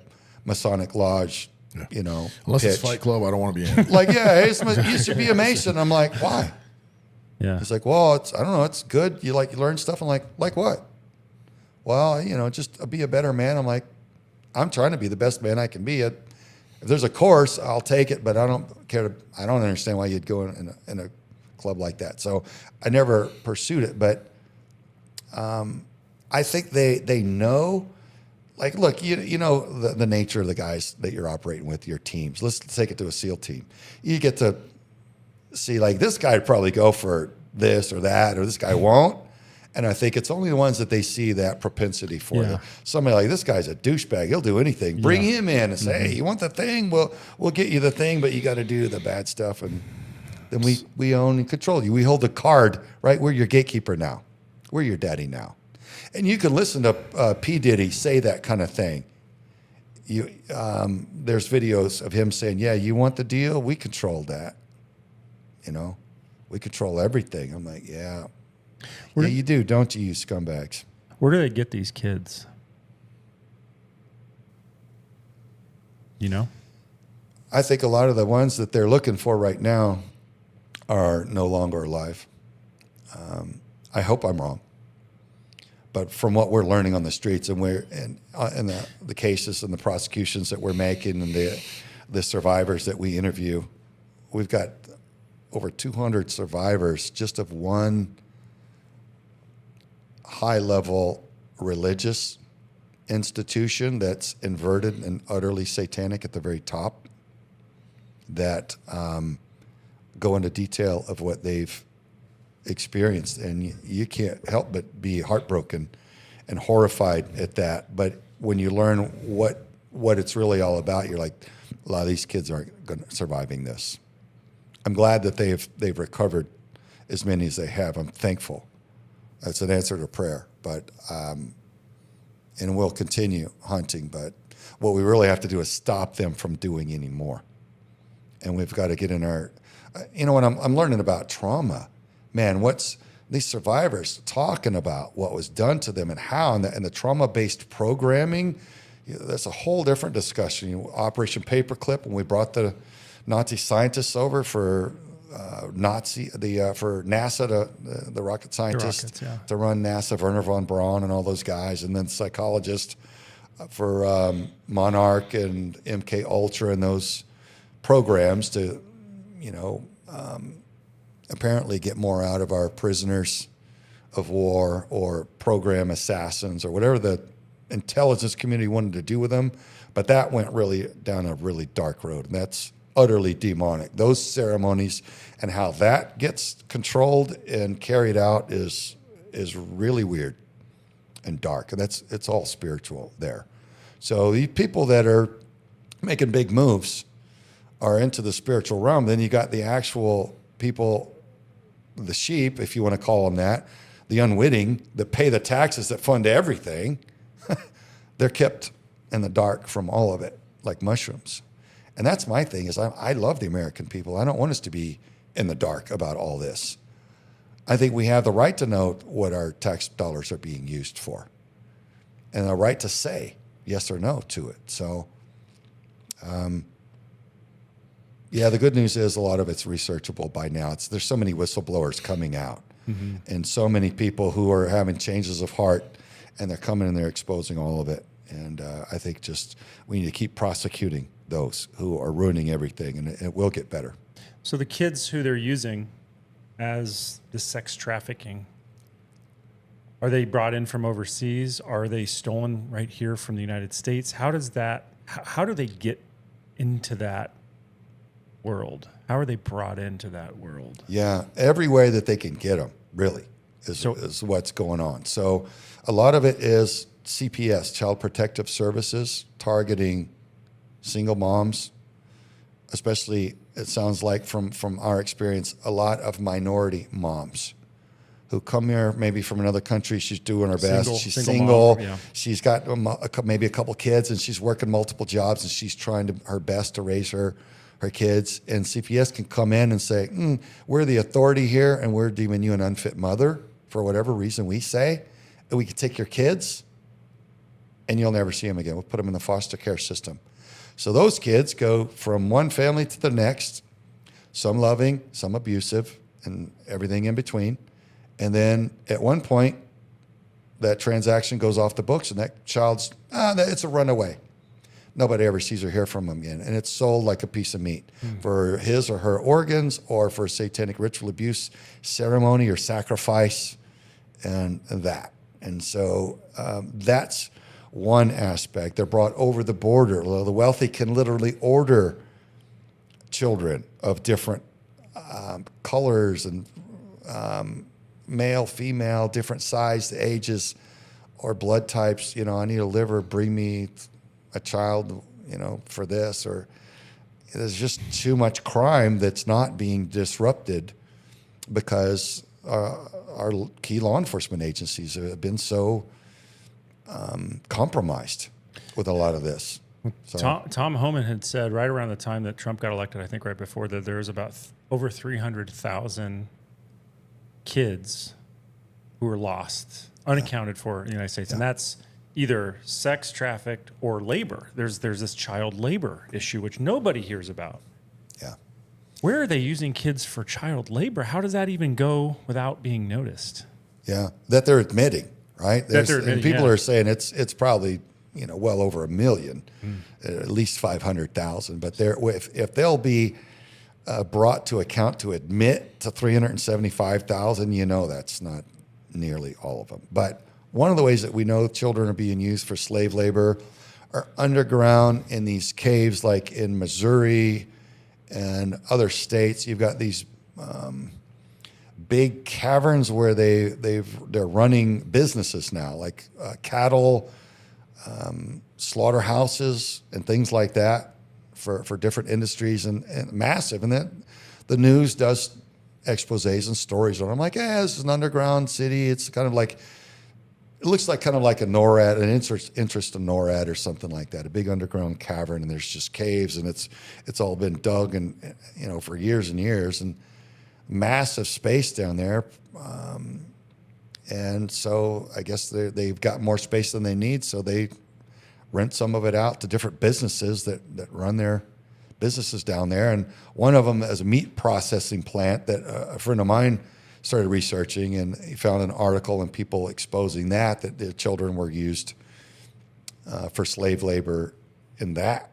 Masonic lodge, Unless pitch. it's Fight Club, I don't want to be in. Like, yeah, you should be a Mason. I'm like, why? Yeah. He's like, "Well, I don't know. It's good. You learn stuff." I'm like what? "Well, just be a better man." I'm like, I'm trying to be the best man I can be. If there's a course, I'll take it, but I don't care. I don't understand why you'd go in a club like that. So I never pursued it, but I think they know. Like, look, the nature of the guys that you're operating with, your teams. Let's take it to a SEAL team. You get to see, like, this guy would probably go for this or that, or this guy won't. And I think it's only the ones that they see that propensity for. Yeah. Somebody like, this guy's a douchebag. He'll do anything. Bring him in and say, hey, you want the thing? We'll get you the thing, but you got to do the bad stuff. And then we own and control you. We hold the card, right? We're your gatekeeper now. We're your daddy now. And you can listen to P. Diddy say that kind of thing. There's videos of him saying, yeah, you want the deal? We control that. You know, we control everything. I'm like, yeah. Yeah, you do, don't you, you scumbags? Where do they get these kids? You know? I think a lot of the ones that they're looking for right now are no longer alive. I hope I'm wrong. But from what we're learning on the streets and the cases and the prosecutions that we're making and the survivors that we interview, we've got over 200 survivors just of one high-level religious institution that's inverted and utterly satanic at the very top that go into detail of what they've experienced. And you can't help but be heartbroken and horrified at that. But when you learn what it's really all about, you're like, a lot of these kids aren't surviving this. I'm glad that they've recovered as many as they have. I'm thankful. That's an answer to prayer, but and we'll continue hunting. But what we really have to do is stop them from doing any more. And we've got to get in our, when I'm learning about trauma, man, what's these survivors talking about what was done to them and how, and the trauma-based programming, that's a whole different discussion. Operation Paperclip, when we brought the Nazi scientists over for for NASA, the rocket scientists to run NASA, Werner von Braun and all those guys, and then psychologists for Monarch and MK Ultra and those programs to, apparently get more out of our prisoners of war or program assassins or whatever the intelligence community wanted to do with them. But that went really down a really dark road, and that's utterly demonic. Those ceremonies and how that gets controlled and carried out is really weird and dark, and it's all spiritual there. So the people that are making big moves are into the spiritual realm. Then you got the actual people, the sheep, if you want to call them that, the unwitting, that pay the taxes, that fund everything. They're kept in the dark from all of it, like mushrooms. And that's my thing, is I love the American people. I don't want us to be in the dark about all this. I think we have the right to know what our tax dollars are being used for, and the right to say yes or no to it. So, the good news is a lot of it's researchable by now. There's so many whistleblowers coming out, and so many people who are having changes of heart, and they're coming and they're exposing all of it. And I think just we need to keep prosecuting those who are ruining everything, and it will get better. So the kids who they're using as the sex trafficking, are they brought in from overseas? Are they stolen right here from the United States? How do they get into that world? How are they brought into that world? Yeah, every way that they can get them, really, is what's going on. So a lot of it is CPS, Child Protective Services, targeting single moms, especially, it sounds like from our experience, a lot of minority moms who come here maybe from another country. She's doing her best. She's single. Mom, yeah. She's got maybe a couple kids, and she's working multiple jobs, and she's trying her best to raise her kids. And CPS can come in and say, we're the authority here, and we're deeming you an unfit mother for whatever reason we say, and we can take your kids, and you'll never see them again. We'll put them in the foster care system. So those kids go from one family to the next, some loving, some abusive, and everything in between. And then at one point, that transaction goes off the books, and that child's, it's a runaway. Nobody ever sees or hear from them again. And it's sold like a piece of meat for his or her organs, or for satanic ritual abuse ceremony or sacrifice, and that. And so that's one aspect. They're brought over the border. The wealthy can literally order children of different colors and male, female, different size, ages, or blood types. I need a liver. Bring me a child. For this. Or there's just too much crime that's not being disrupted because our key law enforcement agencies have been so compromised with a lot of this. So, Tom Homan had said right around the time that Trump got elected, I think right before, that there was about over 300,000 kids who were lost, unaccounted for in the United States. And that's either sex trafficked or labor. There's this child labor issue, which nobody hears about. Yeah. Where are they using kids for child labor? How does that even go without being noticed? Yeah, that they're admitting, right? And people are saying it's probably well over 1 million, at least 500,000. But if they'll be brought to account to admit to 375,000, that's not nearly all of them. But one of the ways that we know children are being used for slave labor are underground in these caves, like in Missouri and other states. You've got these big caverns where they're running businesses now, like cattle, slaughterhouses, and things like that for different industries, and massive. And then the news does exposés and stories on it. I'm like, this is an underground city. It's kind of like, it looks like kind of like a NORAD, an interest in NORAD or something like that, a big underground cavern, and there's just caves, and it's all been dug and for years and years, and massive space down there. And so I guess they've got more space than they need, so they rent some of it out to different businesses that run their businesses down there. And one of them is a meat processing plant that a friend of mine started researching, and he found an article and people exposing that the children were used for slave labor in that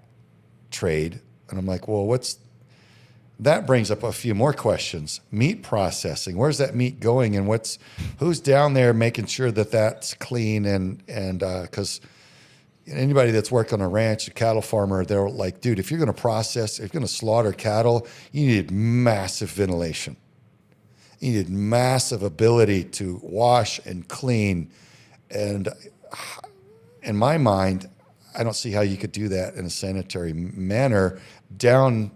trade. And I'm like, well, that brings up a few more questions. Meat processing, where's that meat going, and who's down there making sure that that's clean? And because anybody that's worked on a ranch, a cattle farmer, they're like, dude, if you're going to slaughter cattle, you need massive ventilation. You need massive ability to wash and clean. And in my mind, I don't see how you could do that in a sanitary manner down,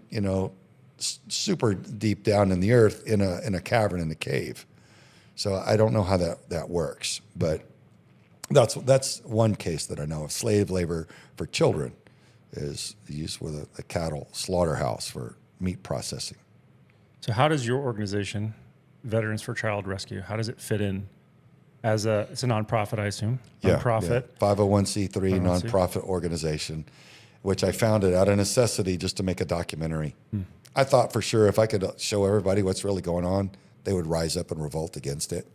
super deep down in the earth in a cavern in a cave. So I don't know how that works. But that's one case that I know of. Slave labor for children is used with a cattle slaughterhouse for meat processing. So how does your organization, Veterans for Child Rescue, how does it fit in it's a nonprofit, I assume? Nonprofit. Yeah. 501c3 nonprofit organization, which I founded out of necessity just to make a documentary. I thought for sure if I could show everybody what's really going on, they would rise up and revolt against it.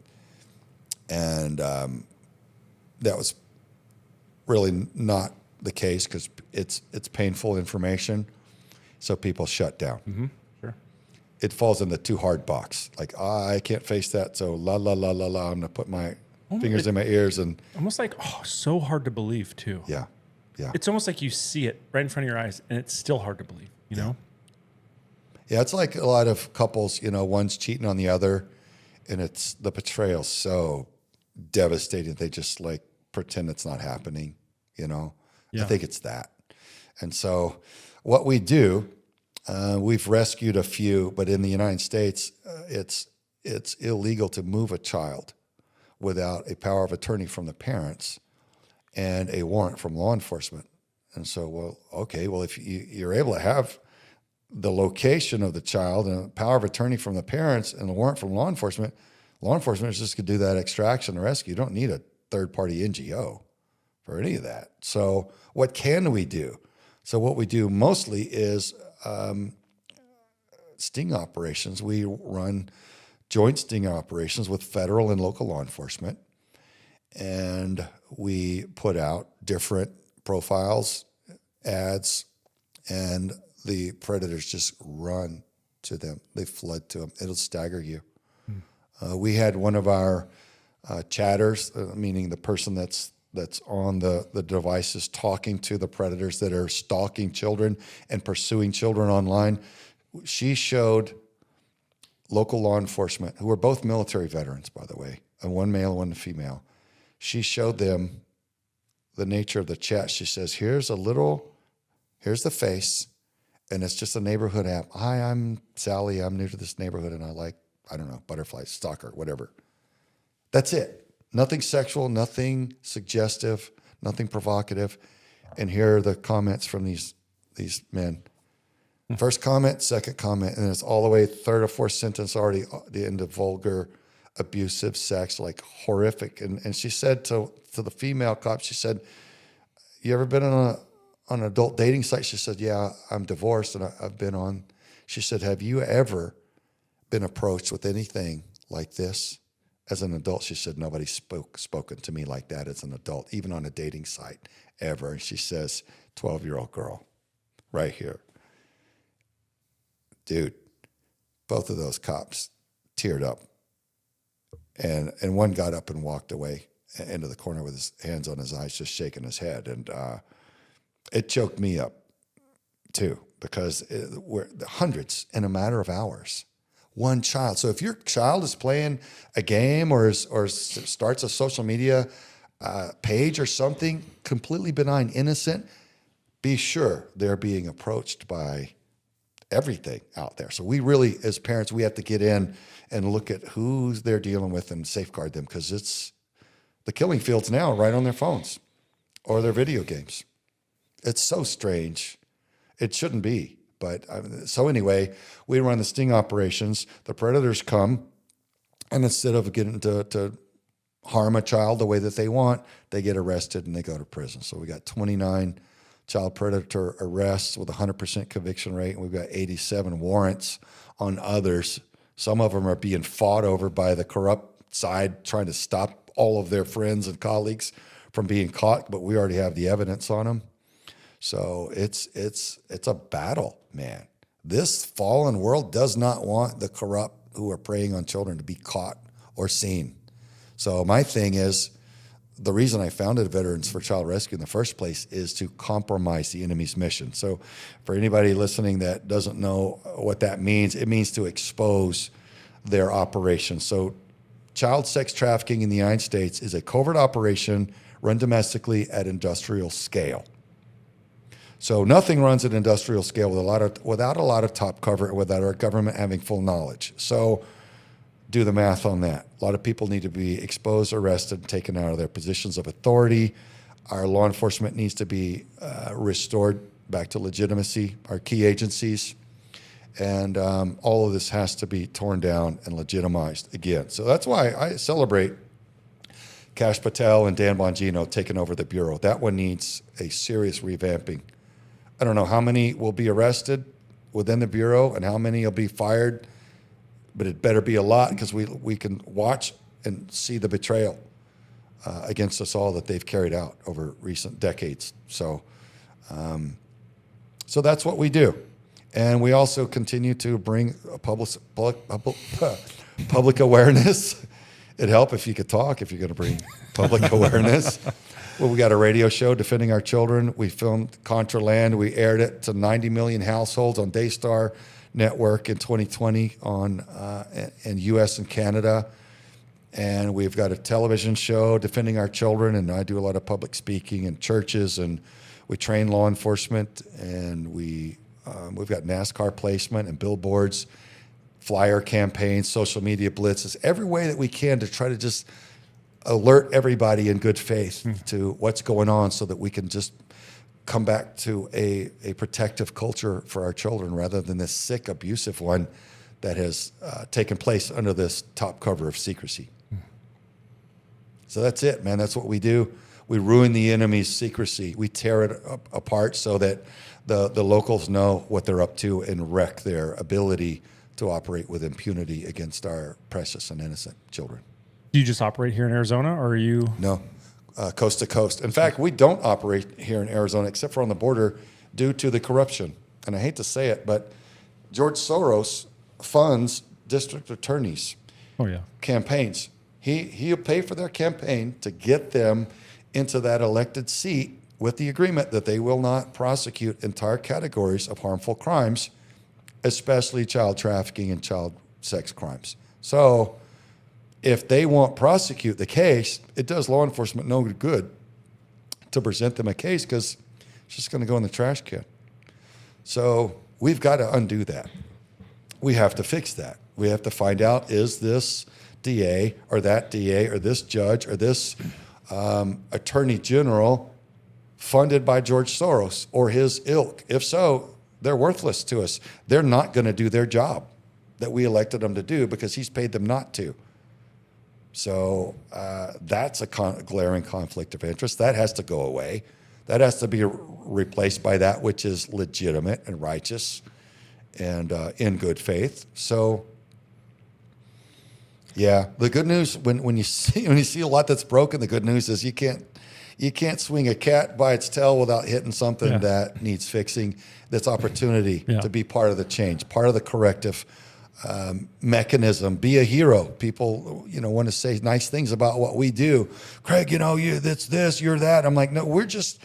And that was really not the case because it's painful information, so people shut down. Mm-hmm. Sure. It falls in the too hard box. Like, I can't face that, so la la la la la. I'm gonna put my fingers in my ears and almost like so hard to believe too. Yeah. It's almost like you see it right in front of your eyes, and it's still hard to believe. You know. Yeah, it's like a lot of couples. One's cheating on the other, and it's the betrayal so devastating. They just like pretend it's not happening. I think it's that. And so what we do, we've rescued a few, but in the United States, it's illegal to move a child without a power of attorney from the parents and a warrant from law enforcement. And so, if you're able to have the location of the child and a power of attorney from the parents and a warrant from law enforcement is just going to do that extraction and rescue. You don't need a third-party NGO for any of that. So what can we do? So what we do mostly is sting operations. We run joint sting operations with federal and local law enforcement, and we put out different profiles, ads, and the predators just run to them. They flood to them. It'll stagger you. We had one of our chatters, meaning the person that's on the devices talking to the predators that are stalking children and pursuing children online. She showed local law enforcement, who were both military veterans, by the way, and one male and one female. She showed them the nature of the chat. She says, here's the face, and it's just a neighborhood app. Hi, I'm Sally. I'm new to this neighborhood, and I like, I don't know, butterflies, stalker, whatever. That's it. Nothing sexual, nothing suggestive, nothing provocative. And here are the comments from these men. First comment, second comment, and it's all the way third or fourth sentence already the end of vulgar, abusive sex, like horrific. And she said to the female cop, she said, you ever been on an adult dating site? She said, yeah, I'm divorced and I've been on. She said, have you ever been approached with anything like this as an adult? She said, nobody's spoken to me like that as an adult, even on a dating site ever. And she says, 12-year-old girl right here. Dude, both of those cops teared up. And one got up and walked away into the corner with his hands on his eyes, just shaking his head. And it choked me up, too, because we're hundreds in a matter of hours. One child. So if your child is playing a game or starts a social media page or something completely benign, innocent, be sure they're being approached by everything out there. So we really, as parents, we have to get in and look at who they're dealing with and safeguard them, because it's the killing fields now right on their phones or their video games. It's so strange. It shouldn't be. But so anyway, we run the sting operations. The predators come, and instead of getting to harm a child the way that they want, they get arrested and they go to prison. So we got 29 child predator arrests with a 100% conviction rate, and we've got 87 warrants on others. Some of them are being fought over by the corrupt side, trying to stop all of their friends and colleagues from being caught, but we already have the evidence on them. So it's a battle, man. This fallen world does not want the corrupt who are preying on children to be caught or seen. So my thing is, the reason I founded Veterans for Child Rescue in the first place is to compromise the enemy's mission. So for anybody listening that doesn't know what that means, it means to expose their operation. So child sex trafficking in the United States is a covert operation run domestically at industrial scale. So nothing runs at industrial scale without a lot of top cover and without our government having full knowledge. So do the math on that. A lot of people need to be exposed, arrested, taken out of their positions of authority. Our law enforcement needs to be restored back to legitimacy, our key agencies. And all of this has to be torn down and legitimized again. So that's why I celebrate Kash Patel and Dan Bongino taking over the Bureau. That one needs a serious revamping. I don't know how many will be arrested within the Bureau and how many will be fired, but it better be a lot, because we can watch and see the betrayal against us all that they've carried out over recent decades. So that's what we do. And we also continue to bring public awareness. It'd help if you could talk, if you're going to bring public awareness. Well, we got a radio show, Defending Our Children. We filmed Contraland. We aired it to 90 million households on Daystar Network in 2020 in U.S. and Canada. And we've got a television show, Defending Our Children, and I do a lot of public speaking in churches, and we train law enforcement, and we've got NASCAR placement and billboards, flyer campaigns, social media blitzes, every way that we can to try to just alert everybody in good faith to what's going on, so that we can just come back to a protective culture for our children, rather than this sick, abusive one that has taken place under this top cover of secrecy. So that's it, man. That's what we do. We ruin the enemy's secrecy. We tear it apart so that the locals know what they're up to and wreck their ability to operate with impunity against our precious and innocent children. Do you just operate here in Arizona, or are you? No, coast to coast. In fact, we don't operate here in Arizona except for on the border due to the corruption. And I hate to say it, but George Soros funds district attorneys' campaigns. He'll pay for their campaign to get them into that elected seat with the agreement that they will not prosecute entire categories of harmful crimes, especially child trafficking and child sex crimes. So if they won't prosecute the case, it does law enforcement no good to present them a case because it's just going to go in the trash can. So we've got to undo that. We have to fix that. We have to find out, is this DA or that DA or this judge or this attorney general funded by George Soros or his ilk? If so, they're worthless to us. They're not going to do their job that we elected them to do because he's paid them not to. So that's a glaring conflict of interest. That has to go away. That has to be replaced by that which is legitimate and righteous and in good faith. So, yeah, the good news when you see a lot that's broken, the good news is you can't swing a cat by its tail without hitting something that needs fixing. That's opportunity to be part of the change, part of the corrective mechanism. Be a hero. People, want to say nice things about what we do. Craig, that's this, you're that. I'm like, no, we're just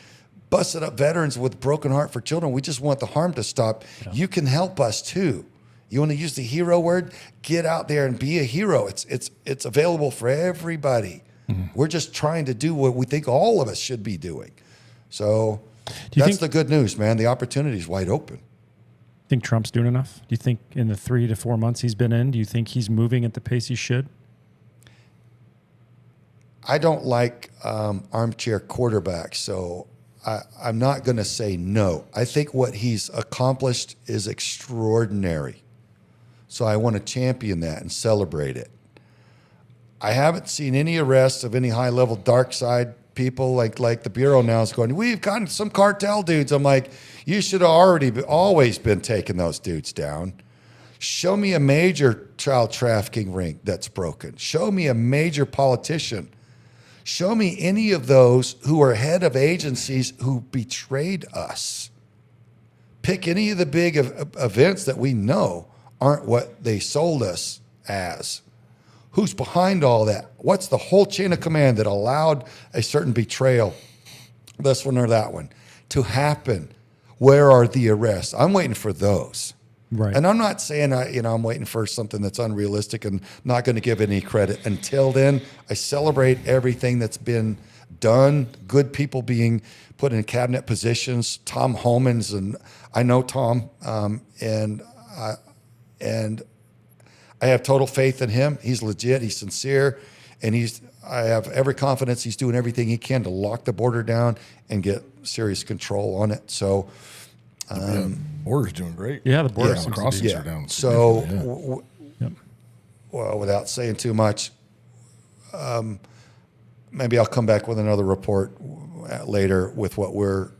busted up veterans with broken heart for children. We just want the harm to stop. Yeah. You can help us too. You want to use the hero word? Get out there and be a hero. It's available for everybody. Mm-hmm. We're just trying to do what we think all of us should be doing. So that's the good news, man. The opportunity is wide open. Think Trump's doing enough? Do you think in the 3 to 4 months he's been in, do you think he's moving at the pace he should? I don't like armchair quarterbacks, so I'm not going to say no. I think what he's accomplished is extraordinary. So I want to champion that and celebrate it. I haven't seen any arrests of any high-level dark side people like the Bureau now is going, we've gotten some cartel dudes. I'm like, you should have always been taking those dudes down. Show me a major child trafficking ring that's broken. Show me a major politician. Show me any of those who are head of agencies who betrayed us. Pick any of the big events that we know aren't what they sold us as. Who's behind all that? What's the whole chain of command that allowed a certain betrayal, this one or that one, to happen? Where are the arrests? I'm waiting for those. Right. And I'm not saying I'm waiting for something that's unrealistic and not going to give any credit. Until then, I celebrate everything that's been done. Good people being put in cabinet positions. Tom Homans, and I know Tom, and I have total faith in him. He's legit. He's sincere, and I have every confidence he's doing everything he can to lock the border down and get serious control on it. So. Border's doing great. Yeah, the border crossings are down. So, well, without saying too much, maybe I'll come back with another report later with what we're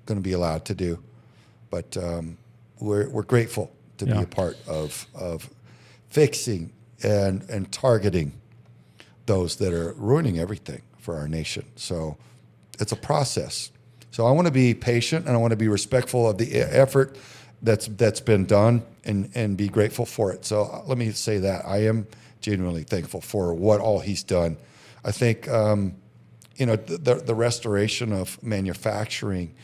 going to be allowed to do. But we're grateful to be a part of fixing and targeting those that are ruining everything for our nation. So it's a process. So I want to be patient and I want to be respectful of the effort that's been done and be grateful for it. So let me say that I am genuinely thankful for what all he's done. I think the restoration of manufacturing,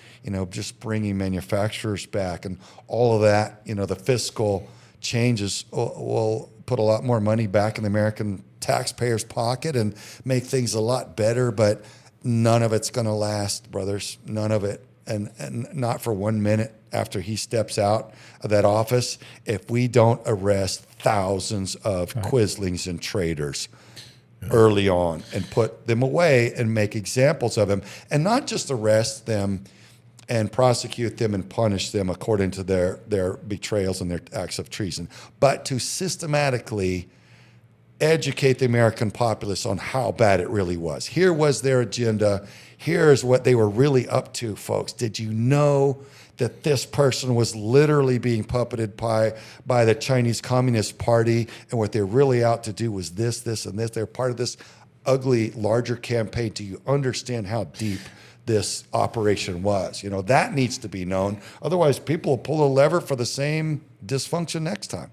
just bringing manufacturers back and all of that, the fiscal changes will put a lot more money back in the American taxpayer's pocket and make things a lot better, but none of it's going to last, brothers. None of it. And not for 1 minute after he steps out of that office if we don't arrest thousands of quislings and traitors early on and put them away and make examples of them. And not just arrest them and prosecute them and punish them according to their betrayals and their acts of treason, but to systematically educate the American populace on how bad it really was. Here was their agenda. Here's what they were really up to, folks. Did you know that this person was literally being puppeted by the Chinese Communist Party, and what they're really out to do was this, and this. They're part of this ugly, larger campaign. Do you understand how deep this operation was? That needs to be known. Otherwise, people will pull a lever for the same dysfunction next time.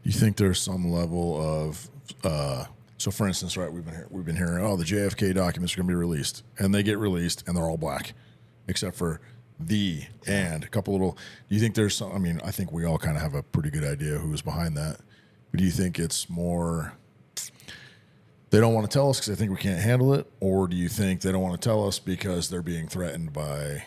You think there's some level of so for instance, right, we've been hearing, the JFK documents are going to be released, and they get released and they're all black except for and a couple little. Do you think there's some, I think we all kind of have a pretty good idea who was behind that. Do you think it's more they don't want to tell us because they think we can't handle it, or do you think they don't want to tell us because they're being threatened by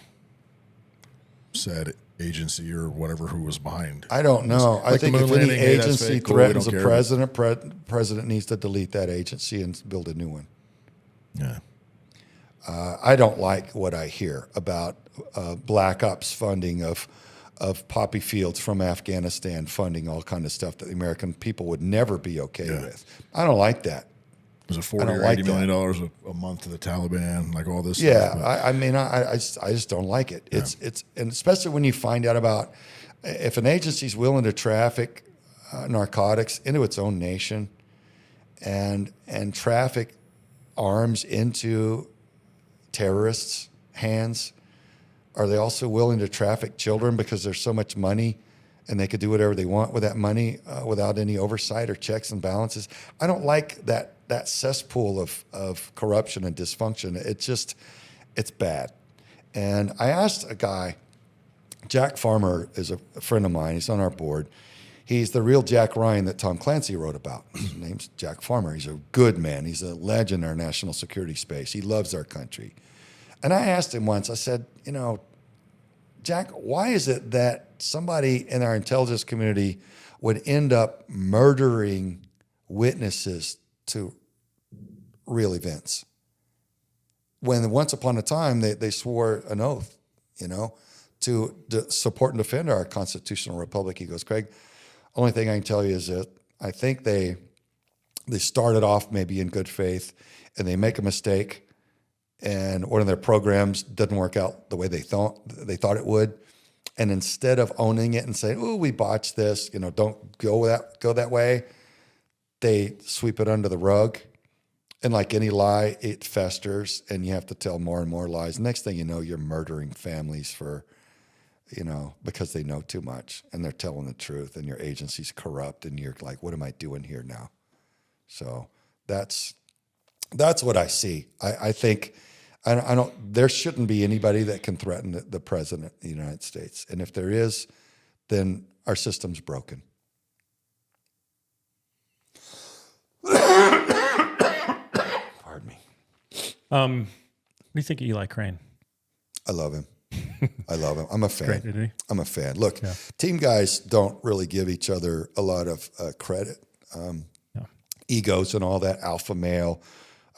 said agency or whatever who was behind? I don't know. I Like the think if moon any landing, hey, that's agency fake, cool, we threatens a don't care. president needs to delete that agency and build a new one. Yeah. I don't like what I hear about Black Ops funding of poppy fields from Afghanistan, funding all kind of stuff that the American people would never be okay with. I don't like that. Was it $40 or like $80 million dollars a month to the Taliban, like all this Yeah, stuff? I mean, I just don't like it. It's and especially when you find out about if an agency's willing to traffic narcotics into its own nation and traffic arms into terrorists' hands, are they also willing to traffic children because there's so much money and they could do whatever they want with that money without any oversight or checks and balances? I don't like that cesspool of corruption and dysfunction. It's bad. And I asked a guy, Jack Farmer is a friend of mine. He's on our board. He's the real Jack Ryan that Tom Clancy wrote about. His name's Jack Farmer. He's a good man. He's a legend in our national security space. He loves our country. And I asked him once, I said, Jack, why is it that somebody in our intelligence community would end up murdering witnesses to real events when once upon a time they swore an oath, to support and defend our constitutional republic? He goes, Craig, only thing I can tell you is that I think they started off maybe in good faith and they make a mistake and one of their programs doesn't work out the way they thought it would. And instead of owning it and saying, "Oh, we botched this," don't go that way, they sweep it under the rug. And like any lie, it festers and you have to tell more and more lies. Next thing you know, you're murdering families for, because they know too much and they're telling the truth and your agency's corrupt and you're like, what am I doing here now? So that's what I see. I think I don't. There shouldn't be anybody that can threaten the president of the United States, and if there is, then our system's broken. Pardon me. What do you think of Eli Crane? I love him. I'm a fan. Great, isn't he? I'm a fan. Look, team guys don't really give each other a lot of credit. Egos and all that, alpha male,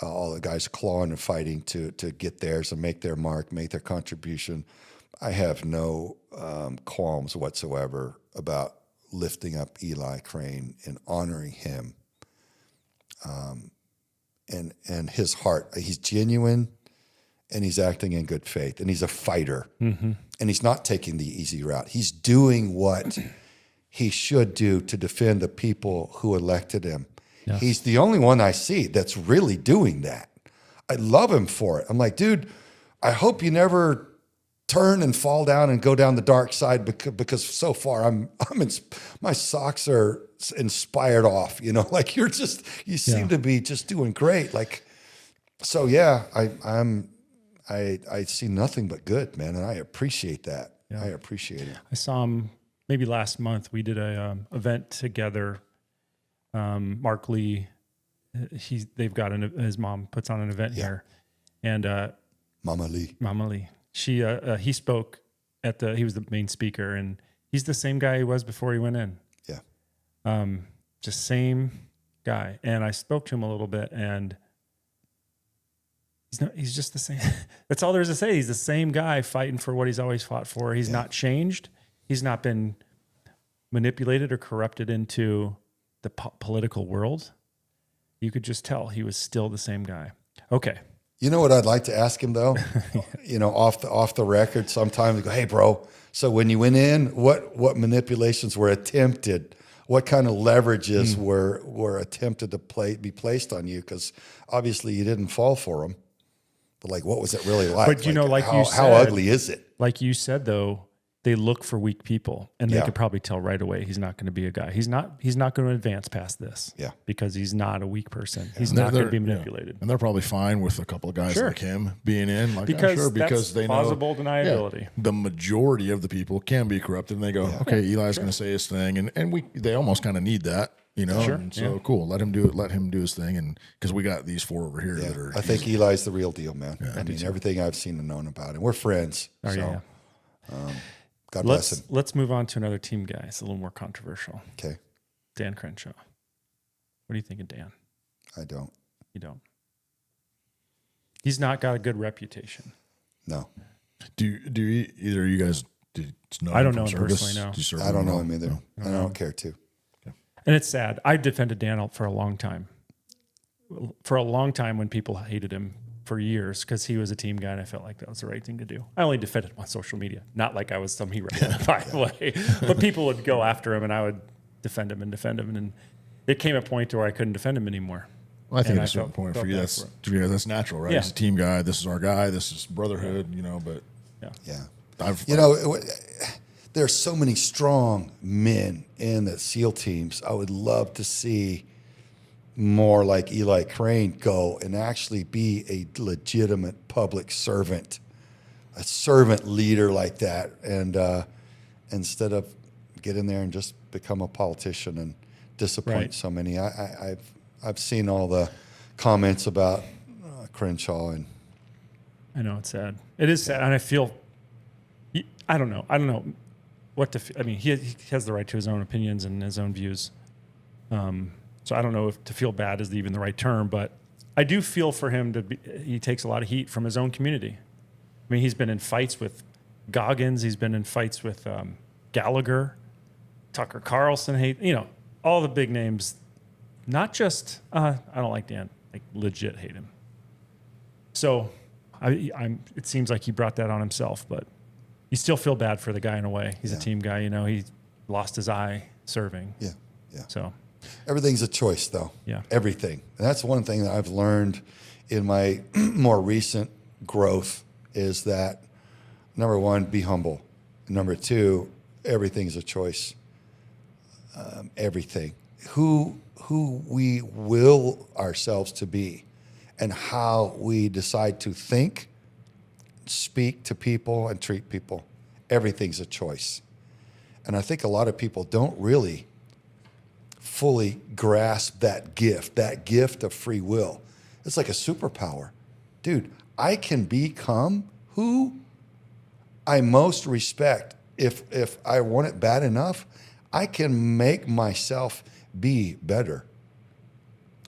all the guys clawing and fighting to get theirs and make their mark, make their contribution. I have no qualms whatsoever about lifting up Eli Crane and honoring him and his heart. He's genuine and he's acting in good faith and he's a fighter. Mm-hmm. And he's not taking the easy route. He's doing what he should do to defend the people who elected him. Yes. He's the only one I see that's really doing that. I love him for it. I'm like, dude, I hope you never turn and fall down and go down the dark side because so far my socks are inspired off, like you seem to be just doing great. Like, so yeah, I see nothing but good, man. And I appreciate that. Yeah. I appreciate it. I saw him maybe last month. We did a event together. Mark Lee, they've got his mom puts on an event here, and Mama Lee, he spoke he was the main speaker, and he's the same guy he was before he went in. Yeah, just same guy. And I spoke to him a little bit, and he's just the same. That's all there is to say. He's the same guy fighting for what he's always fought for. He's not changed. He's not been manipulated or corrupted into the political world. You could just tell he was still the same guy. Okay. You know what I'd like to ask him though? Off the record, sometimes go, hey bro, so when you went in, what manipulations were attempted? What kind of leverages were attempted to be placed on you? Because obviously you didn't fall for them. But like, what was it really like? But you said, how ugly is it? Like you said though, they look for weak people, and they could probably tell right away he's not going to be a guy. He's not going to advance past this. Yeah, because he's not a weak person. He's not going to be manipulated. And they're probably fine with a couple of guys like him being in, like because they know plausible deniability. The majority of the people can be corrupted, and they go, okay, Eli's going to say his thing, and they almost kind of need that. You know, Sure. and so cool. Let him do it. Let him do his thing, and because we got these 4 over here Yeah. that are. I think Eli's the real deal, man. I mean, everything I've seen and known about him. We're friends. Oh, so, God bless him. Let's move on to another team guy. It's a little more controversial. Okay. Dan Crenshaw. What do you think of Dan? I don't. You don't. He's not got a good reputation. No. Do either of you guys? Know I don't him know from him service? personally, no. Do you serve I don't at know all? him either. No. And I don't care to. And it's sad. I defended Dan for a long time. For a long time when people hated him for years because he was a team guy and I felt like that was the right thing to do. I only defended him on social media. Not like I was some hero, by the way. But people would go after him and I would defend him. And it came a point where I couldn't defend him anymore. Well, I think And at I a certain felt- point felt for you, bad that's natural, right? Yeah. He's a team guy. This is our guy. This is brotherhood, you know. But Yeah. I've You know, there's so many strong men in the SEAL teams. I would love to see more like Eli Crane go and actually be a legitimate public servant, a servant leader like that. And instead of get in there and just become a politician and disappoint Right. so many. I've seen all the comments about Crenshaw, and I know it's sad. It is sad. And I feel, I don't know what to, I mean, he has the right to his own opinions and his own views. So I don't know if to feel bad is even the right term, but I do feel for him he takes a lot of heat from his own community. I mean, he's been in fights with Goggins. He's been in fights with Gallagher, Tucker Carlson, all the big names. Not just, I don't like Dan, like legit hate him. So it seems like he brought that on himself, but you still feel bad for the guy in a way. He's a team guy, he lost his eye serving. yeah. So Everything's a choice, though. Yeah. Everything. And that's one thing that I've learned in my more recent growth is that, number one, be humble. Number two, everything's a choice. Everything. Who we will ourselves to be and how we decide to think, speak to people, and treat people. Everything's a choice. And I think a lot of people don't really fully grasp that gift of free will. It's like a superpower. Dude, I can become who I most respect. If I want it bad enough, I can make myself be better.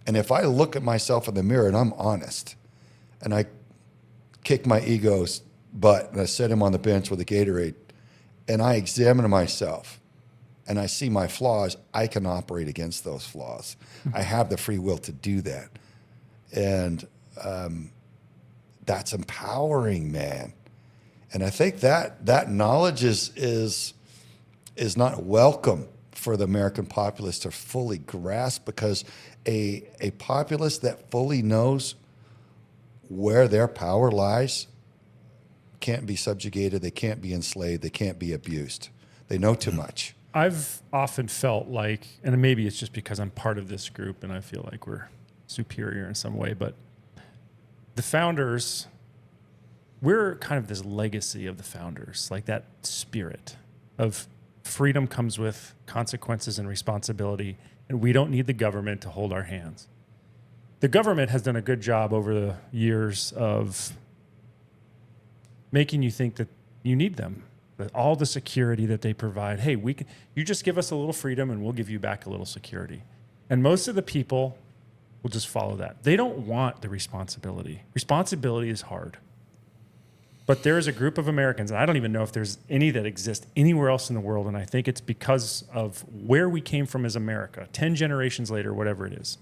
And if I look at myself in the mirror and I'm honest, and I kick my ego's butt and I set him on the bench with a Gatorade, and I examine myself, and I see my flaws, I can operate against those flaws. I have the free will to do that. And that's empowering, man. And I think that knowledge is not welcome for the American populace to fully grasp, because a populace that fully knows where their power lies can't be subjugated, they can't be enslaved, they can't be abused. They know too much. I've often felt like, and maybe it's just because I'm part of this group and I feel like we're superior in some way, but the founders, we're kind of this legacy of the founders, like that spirit of freedom comes with consequences and responsibility, and we don't need the government to hold our hands. The government has done a good job over the years of making you think that you need them. All the security that they provide. Hey, you just give us a little freedom and we'll give you back a little security. And most of the people will just follow that. They don't want the responsibility. Responsibility is hard. But there is a group of Americans, and I don't even know if there's any that exist anywhere else in the world, and I think it's because of where we came from as America, 10 generations later, whatever it is,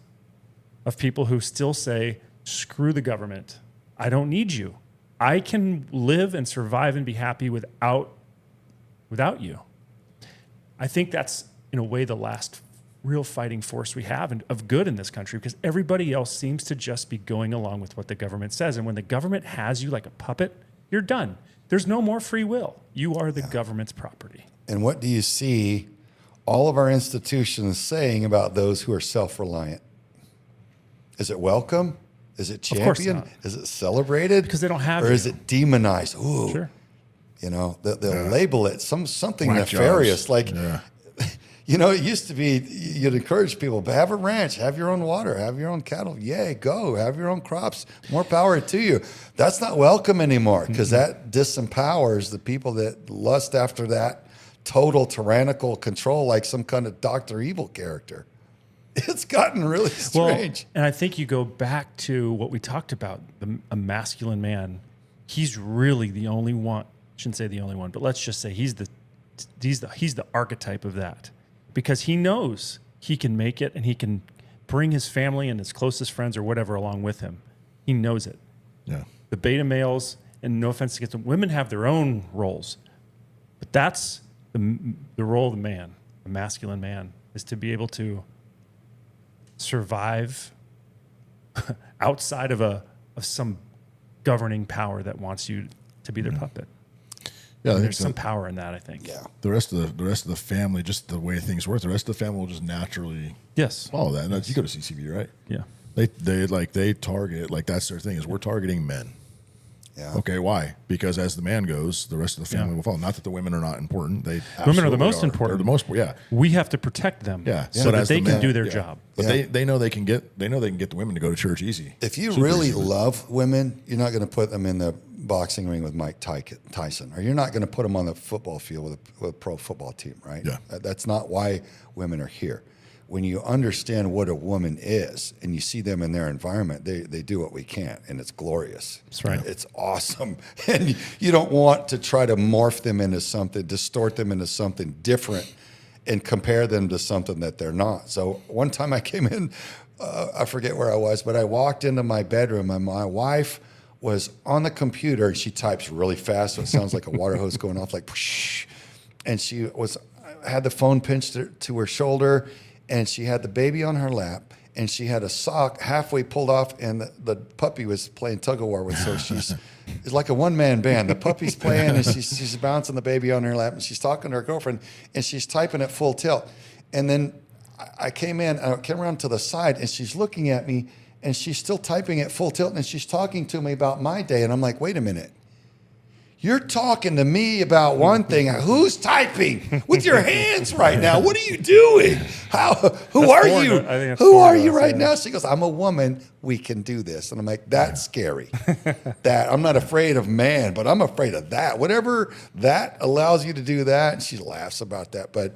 of people who still say, screw the government. I don't need you. I can live and survive and be happy without you. I think that's, in a way, the last real fighting force we have of good in this country, because everybody else seems to just be going along with what the government says. And when the government has you like a puppet, you're done. There's no more free will. You are the government's property. And what do you see all of our institutions saying about those who are self-reliant? Is it welcome? Is it Of course championed? not. Is it celebrated? Because they don't have Or you. is it demonized? Ooh, Sure. they'll label it something Whack nefarious. jobs. Like, Yeah. You know, it used to be you'd encourage people, but have a ranch, have your own water, have your own cattle. Yay, go, have your own crops. More power to you. That's not welcome anymore because that disempowers the people that lust after that total tyrannical control like some kind of Dr. Evil character. It's gotten really strange. Well, and I think you go back to what we talked about, a masculine man. He's really the only one. Shouldn't say the only one, but let's just say he's the archetype of that, because he knows he can make it and he can bring his family and his closest friends or whatever along with him. He knows it. Yeah. The beta males, and no offense against them, women have their own roles, but that's the role of the man, the masculine man, is to be able to survive outside of some governing power that wants you to be their puppet. Yeah, And there's some power in that, I think. Yeah. The rest of the family, just the way things work, the rest of the family will just naturally Yes. follow that. And that's, you go to CCB, right? Yeah. They target, like, that's their thing, is we're targeting men. Yeah. Okay, why? Because as the man goes, the rest of the family Yeah. will follow. Not that the women are not important. They Women are the absolutely most important. They're the most, yeah. We have to protect them Yeah. so But that as they the can man- do their yeah. job. But Yeah. they know they can get the women to go to church easy. If you Super really easy. love women, you're not going to put them in the boxing ring with Mike Tyson, or you're not going to put them on the football field with a pro football team, right? Yeah. That's not why women are here. When you understand what a woman is and you see them in their environment, they do what we can, and it's glorious. That's right. It's awesome. And you don't want to try to morph them into something, distort them into something different and compare them to something that they're not. So one time I came in, I forget where I was, but I walked into my bedroom and my wife was on the computer. She types really fast, so it sounds like a water hose going off, like whoosh. And she had the phone pinched to her shoulder, and she had the baby on her lap, and she had a sock halfway pulled off, and the puppy was playing tug of war with her. So it's like a one-man band. The puppy's playing, and she's bouncing the baby on her lap, and she's talking to her girlfriend, and she's typing at full tilt. And then I came around to the side, and she's looking at me, and she's still typing at full tilt, and she's talking to me about my day. And I'm like, wait a minute. You're talking to me about one thing. Who's typing with your hands right now? What are you doing? Who are foreign. you? I think that's Who foreign are to you us, right yeah. now? She goes, I'm a woman. We can do this. And I'm like, that's scary. That I'm not afraid of man, but I'm afraid of that. Whatever that allows you to do that. And she laughs about that. But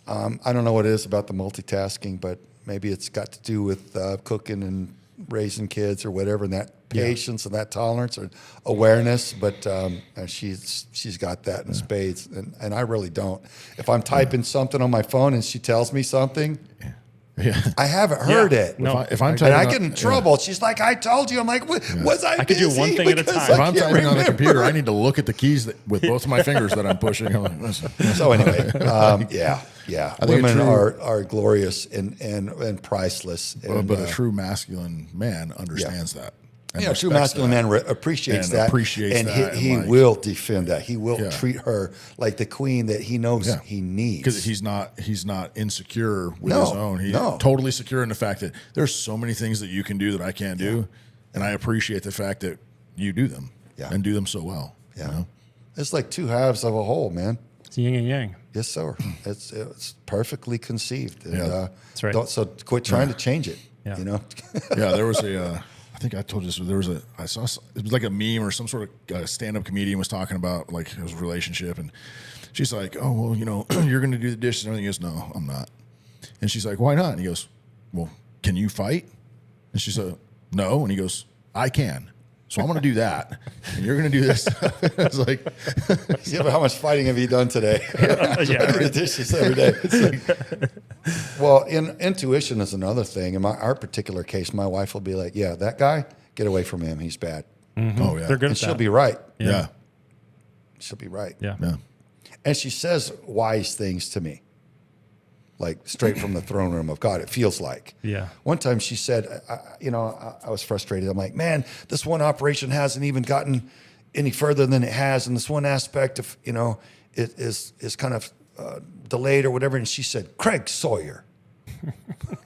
I don't know what it is about the multitasking, but maybe it's got to do with cooking and raising kids or whatever, and that patience and that tolerance or awareness. But she's got that in spades, and I really don't. If I'm typing something on my phone and she tells me something, I haven't heard it. No. If I'm And typing I on- get in trouble. She's like, I told you. I'm like, was I I could do busy? one thing at a Because time. If I I'm can't typing on the remember. computer, I need to look at the keys with both of my fingers that I'm pushing. I'm like, listen. So anyway, yeah. I think Women a true- are glorious and priceless. And, But a true masculine man understands that. and a true respects masculine that. man appreciates And that. appreciates and that, he and like- will defend that. He will Yeah. treat her like the queen that he knows Yeah. he needs. Because he's not insecure with No, his own. He's no. totally secure in the fact that there's so many things that you can do that I can't do, and I appreciate the fact that you do them and do them so well. Yeah. You know? It's like two halves of a whole, man. It's yin and yang. Yes, sir. It's perfectly conceived. And, Yeah. That's right. So quit trying to change it. Yeah. You know. Yeah, there was I think I told you this. There was I saw, it was like a meme or some sort of stand-up comedian was talking about like his relationship, and she's like, oh, well, you're going to do the dishes and everything. He goes, no, I'm not. And she's like, why not? And he goes, well, can you fight? And she said, no. And he goes, I can. So I'm going to do that, and you're going to do this. It's like, Yeah, but how much fighting have you done today? I do the dishes every day. It's like- well, intuition is another thing. In our particular case, my wife will be like, yeah, that guy, get away from him. He's bad. oh yeah, They're good And at she'll that. be right. yeah, She'll be right. Yeah. yeah. And she says wise things to me, like straight from the throne room of God, it feels like. Yeah. One time she said, I was frustrated. I'm like, man, this one operation hasn't even gotten any further than it has. And this one aspect of, it is kind of delayed or whatever. And she said, Craig Sawyer,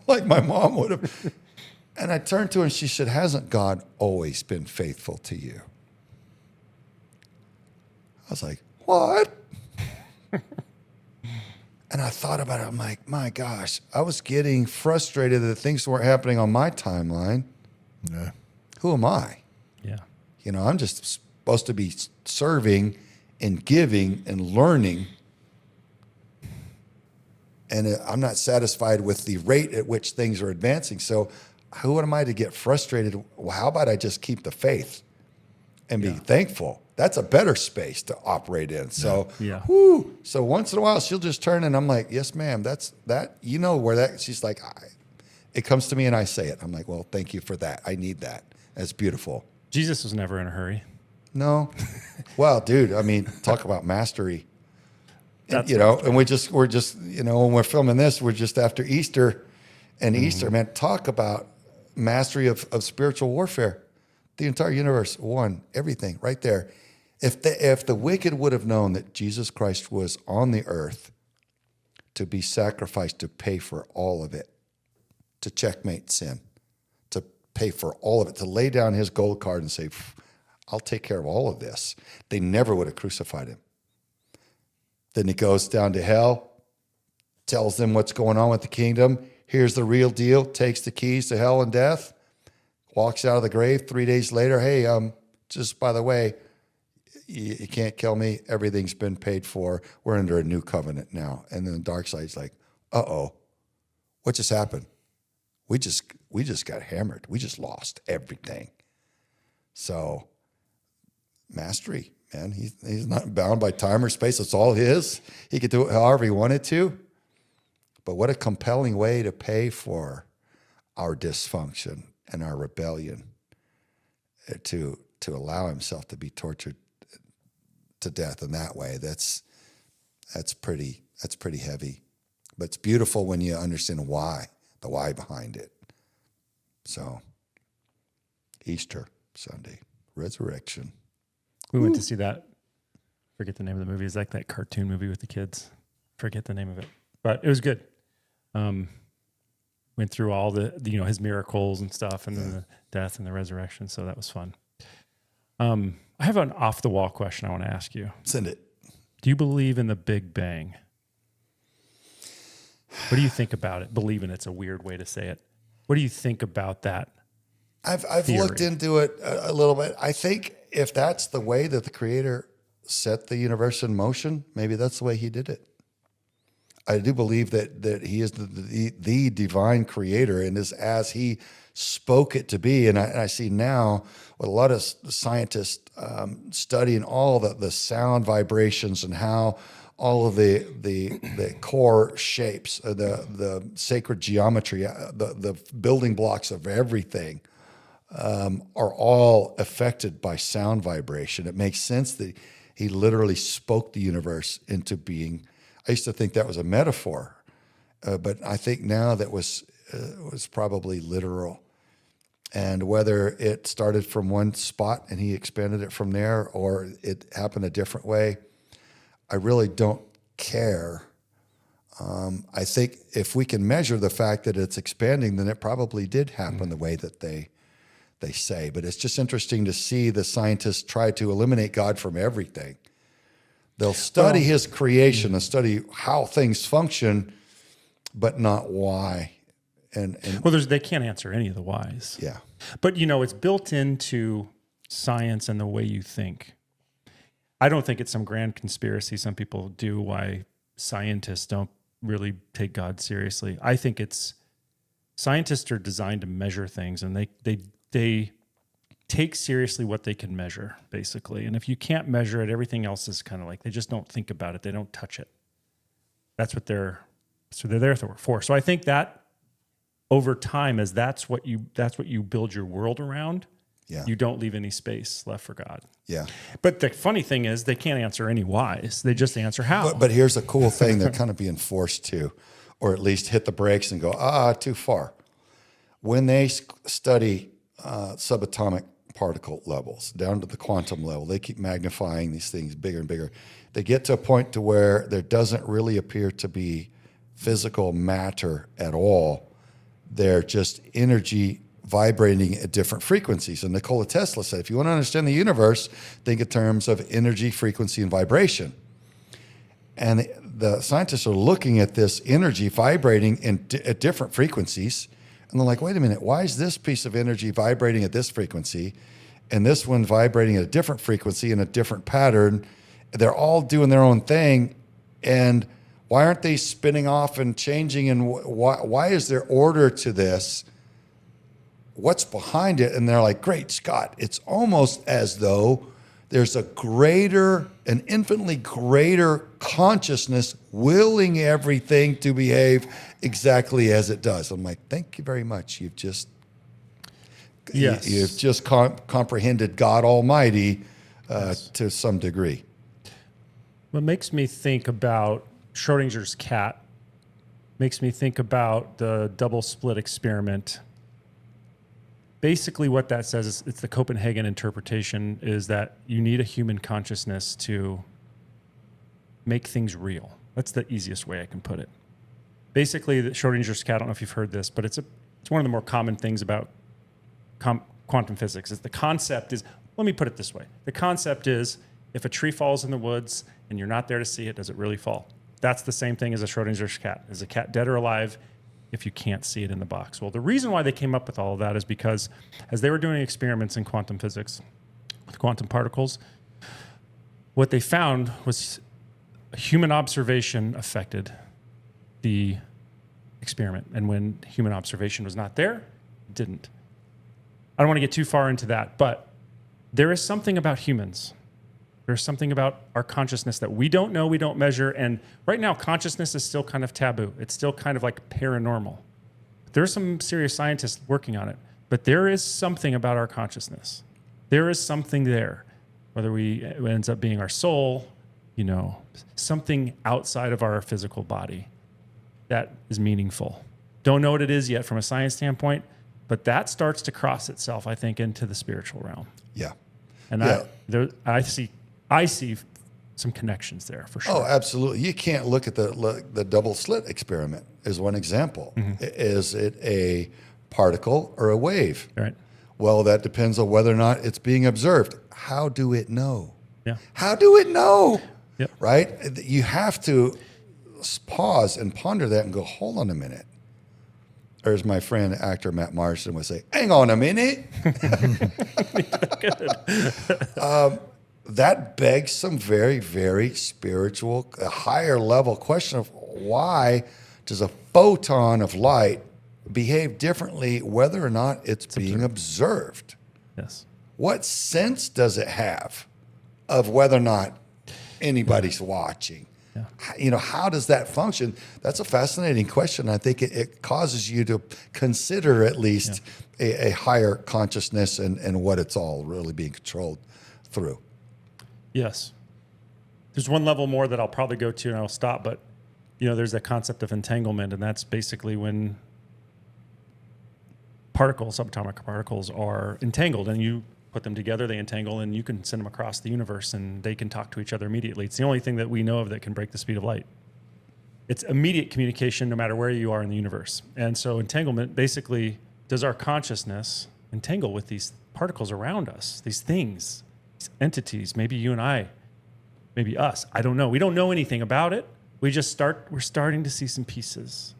like my mom would have. And I turned to her and she said, hasn't God always been faithful to you? I was like, what? And I thought about it. I'm like, my gosh, I was getting frustrated that things weren't happening on my timeline. Yeah. Who am I? Yeah. You know, I'm just supposed to be serving and giving and learning. And I'm not satisfied with the rate at which things are advancing. So who am I to get frustrated? Well, how about I just keep the faith and be thankful? That's a better space to operate in. So, whew. So once in a while, she'll just turn and I'm like, yes, ma'am, that's that. You know where that, she's like, it comes to me and I say it. I'm like, well, thank you for that. I need that. That's beautiful. Jesus was never in a hurry. No. Well, dude, I mean, talk about mastery. That's And we're just, when we're filming this, we're just after Easter. And Easter, man, talk about mastery of spiritual warfare. The entire universe won everything right there. If the wicked would have known that Jesus Christ was on the earth to be sacrificed to pay for all of it, to checkmate sin, to pay for all of it, to lay down his gold card and say, I'll take care of all of this, they never would have crucified him. Then he goes down to hell, tells them what's going on with the kingdom. Here's the real deal, takes the keys to hell and death, walks out of the grave 3 days later. Hey, just by the way, you can't kill me. Everything's been paid for. We're under a new covenant now. And then the dark side's like, uh-oh, what just happened? We just got hammered. We just lost everything. So mastery, man. He's not bound by time or space. It's all his. He could do it however he wanted to. But what a compelling way to pay for our dysfunction and our rebellion, to allow himself to be tortured to death in that way. That's pretty heavy. But it's beautiful when you understand why, the why behind it. So Easter Sunday, resurrection. We went to see that. Forget the name of the movie. It's like that cartoon movie with the kids. Forget the name of it, but it was good. Went through all the his miracles and stuff, and then the death and the resurrection. So that was fun. I have an off the wall question I want to ask you. Send it. Do you believe in the Big Bang? What do you think about it? Believe in it's a weird way to say it. What do you think about that? I've theory? looked into it a little bit. I think if that's the way that the Creator set the universe in motion, maybe that's the way he did it. I do believe that he is the divine creator, and is as he spoke it to be. And I see now with a lot of scientists studying all the sound vibrations and how all of the core shapes, the sacred geometry, the building blocks of everything are all affected by sound vibration. It makes sense that he literally spoke the universe into being. I used to think that was a metaphor, but I think now that was probably literal. And whether it started from one spot and he expanded it from there, or it happened a different way, I really don't care. I think if we can measure the fact that it's expanding, then it probably did happen the way that they say. But it's just interesting to see the scientists try to eliminate God from everything. They'll study his creation and study how things function, but not why. And they can't answer any of the whys. Yeah. But it's built into science and the way you think. I don't think it's some grand conspiracy some people do why scientists don't really take God seriously. I think scientists are designed to measure things, and they take seriously what they can measure, basically. And if you can't measure it, everything else is kind of like, they just don't think about it. They don't touch it. That's what they're there for. So I think that over time, as that's what you build your world around, you don't leave any space left for God. Yeah. But the funny thing is they can't answer any whys. They just answer how. But here's a cool thing. They're kind of being forced to, or at least hit the brakes and go, too far. When they study subatomic particle levels down to the quantum level, they keep magnifying these things bigger and bigger. They get to a point to where there doesn't really appear to be physical matter at all. They're just energy vibrating at different frequencies. And Nikola Tesla said, if you want to understand the universe, think in terms of energy, frequency, and vibration. And the scientists are looking at this energy vibrating at different frequencies. And they're like, wait a minute, why is this piece of energy vibrating at this frequency and this one vibrating at a different frequency in a different pattern? They're all doing their own thing. And why aren't they spinning off and changing? And why is there order to this? What's behind it? And they're like, great Scott, it's almost as though there's an infinitely greater consciousness willing everything to behave exactly as it does. I'm like, thank you very much. You've just comprehended God Almighty to some degree. What makes me think about Schrodinger's cat makes me think about the double slit experiment. Basically what that says is, it's the Copenhagen interpretation, is that you need a human consciousness to make things real. That's the easiest way I can put it. Basically, the Schrodinger's cat, I don't know if you've heard this, but it's one of the more common things about quantum physics. Is the concept is, let me put it this way. The concept is, if a tree falls in the woods and you're not there to see it, does it really fall? That's the same thing as a Schrodinger's cat. Is a cat dead or alive if you can't see it in the box? Well, the reason why they came up with all of that is because as they were doing experiments in quantum physics with quantum particles, what they found was human observation affected the experiment. And when human observation was not there, it didn't. I don't want to get too far into that, but there is something about humans. There's something about our consciousness that we don't know, we don't measure. And right now, consciousness is still kind of taboo. It's still kind of like paranormal. There's some serious scientists working on it, but there is something about our consciousness. There is something there, whether it ends up being our soul, something outside of our physical body that is meaningful. Don't know what it is yet from a science standpoint, but that starts to cross itself, I think, into the spiritual realm. Yeah. And I see some connections there for sure. Oh, absolutely. You can't look at the double slit experiment as one example. Mm-hmm. Is it a particle or a wave? Right. Well, that depends on whether or not it's being observed. How do it know? Yeah. How do it know? Yep. Right? You have to pause and ponder that and go, hold on a minute. Or as my friend, actor Matt Marston would say, hang on a minute. That begs some very, very spiritual, a higher level question of why does a photon of light behave differently whether or not it's being observed? Yes. What sense does it have of whether or not anybody's watching? Yeah. How does that function? That's a fascinating question. I think it causes you to consider at least a higher consciousness and what it's all really being controlled through. Yes. There's one level more that I'll probably go to and I'll stop, but there's that concept of entanglement, and that's basically when subatomic particles are entangled and you put them together, they entangle, and you can send them across the universe and they can talk to each other immediately. It's the only thing that we know of that can break the speed of light. It's immediate communication no matter where you are in the universe. And so entanglement basically, does our consciousness entangle with these particles around us, these things, these entities, maybe you and I, maybe us, I don't know. We don't know anything about it. We're starting to see some pieces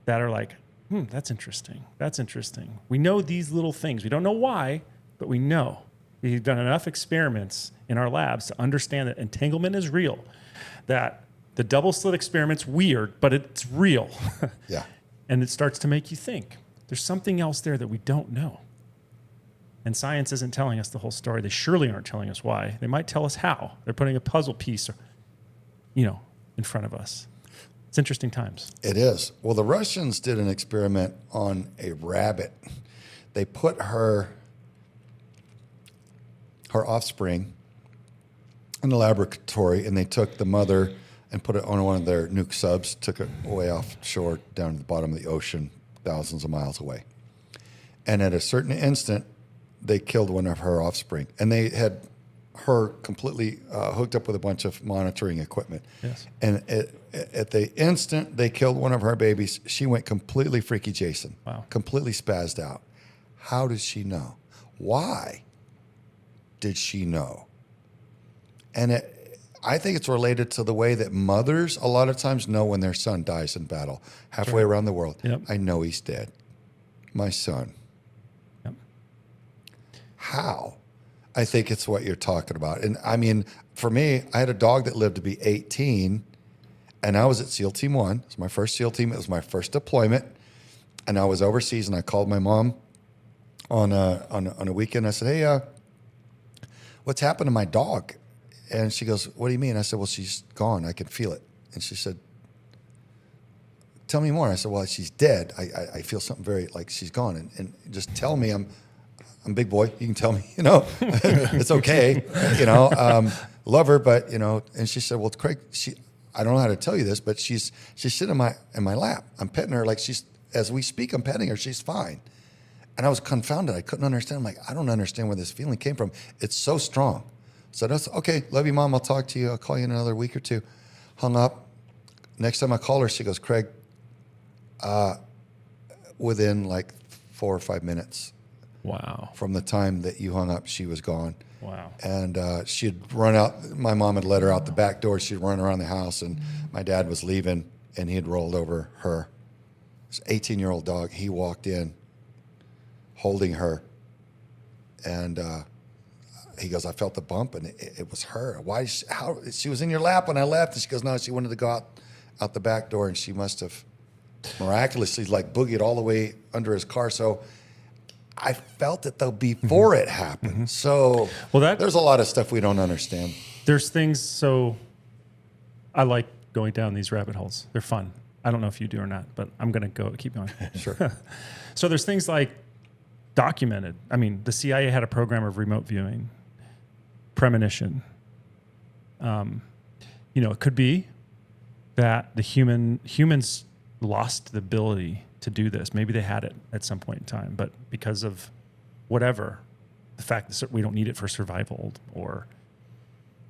that are like, that's interesting. That's interesting. We know these little things. We don't know why, but we know. We've done enough experiments in our labs to understand that entanglement is real, that the double slit experiment's weird, but it's real. Yeah. And it starts to make you think. There's something else there that we don't know. And science isn't telling us the whole story. They surely aren't telling us why. They might tell us how. They're putting a puzzle piece, in front of us. It's interesting times. It is. Well, the Russians did an experiment on a rabbit. They put her offspring in the laboratory, and they took the mother and put it on one of their nuke subs, took it way offshore down to the bottom of the ocean, thousands of miles away. And at a certain instant, they killed one of her offspring, and they had her completely hooked up with a bunch of monitoring equipment. Yes. And at the instant they killed one of her babies, she went completely freaky Jason. Wow. Completely spazzed out. How did she know? Why did she know? And I think it's related to the way that mothers a lot of times know when their son dies in battle halfway around the world. Yep. I know he's dead. My son. Yep. How? I think it's what you're talking about. And I mean, for me, I had a dog that lived to be 18, and I was at SEAL Team 1. It was my first SEAL team. It was my first deployment. And I was overseas, and I called my mom on a weekend. I said, hey, what's happened to my dog? And she goes, what do you mean? I said, well, she's gone. I can feel it. And she said, tell me more. I said, well, she's dead. I feel something very like she's gone. And just tell me. I'm big boy. You can tell me, it's okay. Love her, but, and she said, well, Craig, I don't know how to tell you this, but she's sitting in my lap. I'm petting her like as we speak, I'm petting her. She's fine. And I was confounded. I couldn't understand. I'm like, I don't understand where this feeling came from. It's so strong. So that's okay. Love you, Mom. I'll talk to you. I'll call you in another week or two. Hung up. Next time I call her, she goes, Craig, within like 4 or 5 minutes. Wow. From the time that you hung up, she was gone. Wow. And she'd run out. My mom had let her out the back door. She'd run around the house, and my dad was leaving, and he had rolled over her. This 18-year-old dog. He walked in holding her, and he goes, I felt the bump, and it was her. Why? How? She was in your lap when I left, and she goes, no, she wanted to go out the back door, and she must have miraculously like boogied all the way under his car. So I felt it though before it happened. So there's a lot of stuff we don't understand. There's things. So I like going down these rabbit holes. They're fun. I don't know if you do or not, but I'm going to keep going. Sure. So there's things like documented. I mean, the CIA had a program of remote viewing, premonition. It could be that the humans lost the ability to do this. Maybe they had it at some point in time, but because of whatever, the fact that we don't need it for survival, or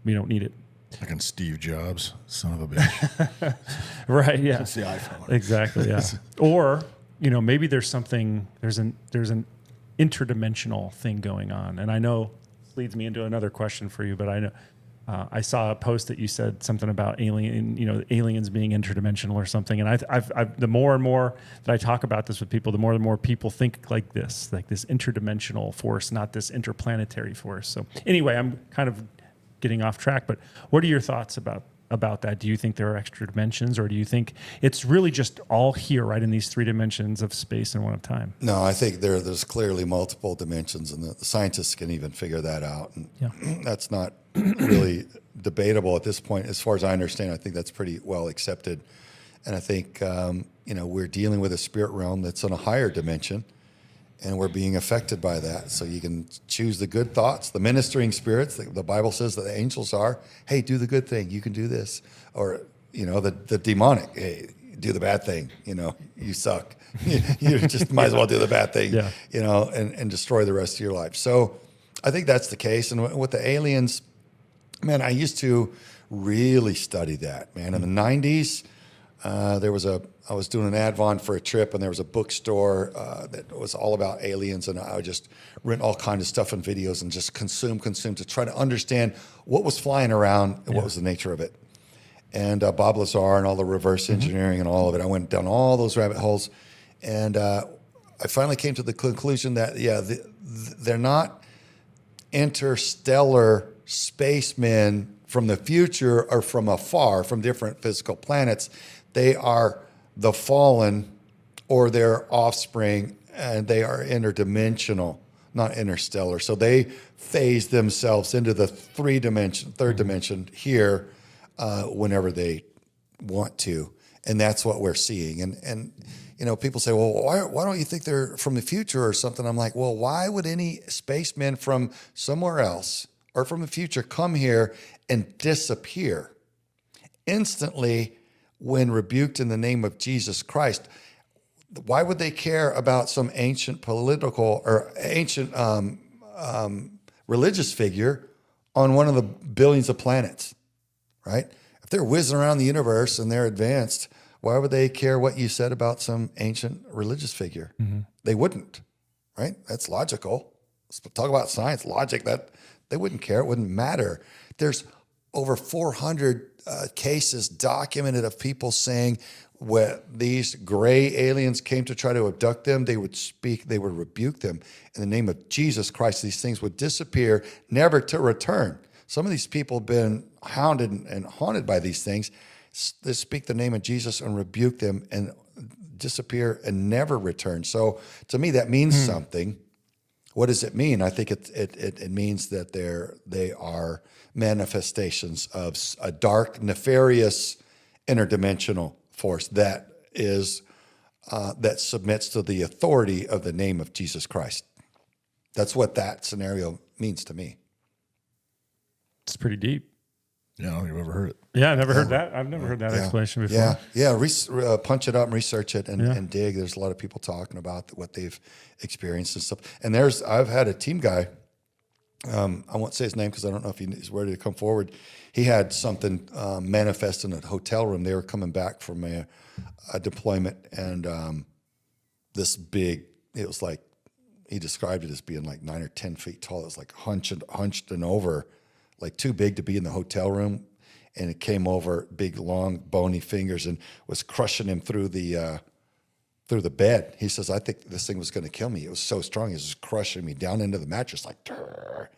we don't need it. Like on Steve Jobs, son of a bitch. Right, yeah. That's the iPhone. Exactly, yeah. Or, maybe there's an interdimensional thing going on. And I know this leads me into another question for you, but I know I saw a post that you said something about aliens being interdimensional or something. And I've the more and more that I talk about this with people, the more people think like this interdimensional force, not this interplanetary force. So anyway, I'm kind of getting off track, but what are your thoughts about that? Do you think there are extra dimensions, or do you think it's really just all here, right, in these 3 dimensions of space and one of time? No, I think there's clearly multiple dimensions, and the scientists can even figure that out. And that's not really debatable at this point. As far as I understand, I think that's pretty well accepted. And I think, we're dealing with a spirit realm that's in a higher dimension, and we're being affected by that. So you can choose the good thoughts, the ministering spirits. The Bible says that the angels are, hey, do the good thing. You can do this. Or, the demonic, hey, do the bad thing. You suck. You just might as well do the bad thing, and destroy the rest of your life. So I think that's the case. And with the aliens, man, I used to really study that, man. In the 90s, I was doing an advon for a trip, and there was a bookstore that was all about aliens, and I would just rent all kinds of stuff and videos and just consume to try to understand what was flying around and what was the nature of it. And Bob Lazar and all the reverse engineering and all of it. I went down all those rabbit holes, and I finally came to the conclusion that, they're not interstellar spacemen from the future or from afar, from different physical planets. They are the fallen or their offspring, and they are interdimensional, not interstellar. So they phase themselves into the third dimension here whenever they want to. And that's what we're seeing. And people say, well, why don't you think they're from the future or something? I'm like, well, why would any spacemen from somewhere else or from the future come here and disappear instantly when rebuked in the name of Jesus Christ? Why would they care about some ancient political or ancient religious figure on one of the billions of planets, right? If they're whizzing around the universe and they're advanced, why would they care what you said about some ancient religious figure? They wouldn't, right? That's logical. Let's talk about science, logic, that they wouldn't care. It wouldn't matter. There's over 400 cases documented of people saying when these gray aliens came to try to abduct them, they would rebuke them in the name of Jesus Christ. These things would disappear, never to return. Some of these people have been hounded and haunted by these things. They speak the name of Jesus and rebuke them and disappear and never return. So to me, that means something. What does it mean? I think it means that they are manifestations of a dark, nefarious, interdimensional force that is that submits to the authority of the name of Jesus Christ. That's what that scenario means to me. It's pretty deep. Yeah, I don't think I've ever heard it. Yeah, I never heard that. I've never heard that explanation before. Yeah. Punch it up and research it and dig. There's a lot of people talking about what they've experienced and stuff. And I've had a team guy. I won't say his name because I don't know if he's ready to come forward. He had something manifest in a hotel room. They were coming back from a deployment, and this big. It was like he described it as being like 9 or 10 feet tall. It was like hunched and over, like too big to be in the hotel room. And it came over, big, long, bony fingers, and was crushing him through the bed. He says, I think this thing was going to kill me. It was so strong. It was just crushing me down into the mattress like, Durr.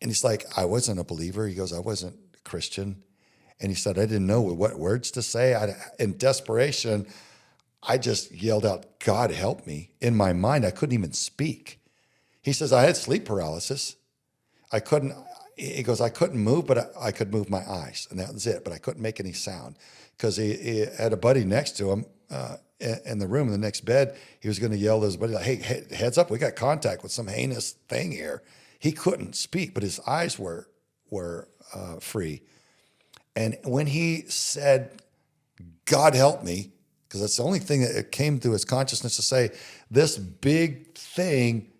And he's like, I wasn't a believer. He goes, I wasn't a Christian. And he said, I didn't know what words to say. In desperation, I just yelled out, God help me. In my mind, I couldn't even speak. He says, I had sleep paralysis. He goes, I couldn't move, but I could move my eyes, and that was it. But I couldn't make any sound because he had a buddy next to him in the room in the next bed. He was going to yell to his buddy, like, hey, heads up, we got contact with some heinous thing here. He couldn't speak, but his eyes were free. And when he said, God help me, because that's the only thing that came to his consciousness to say, this big thing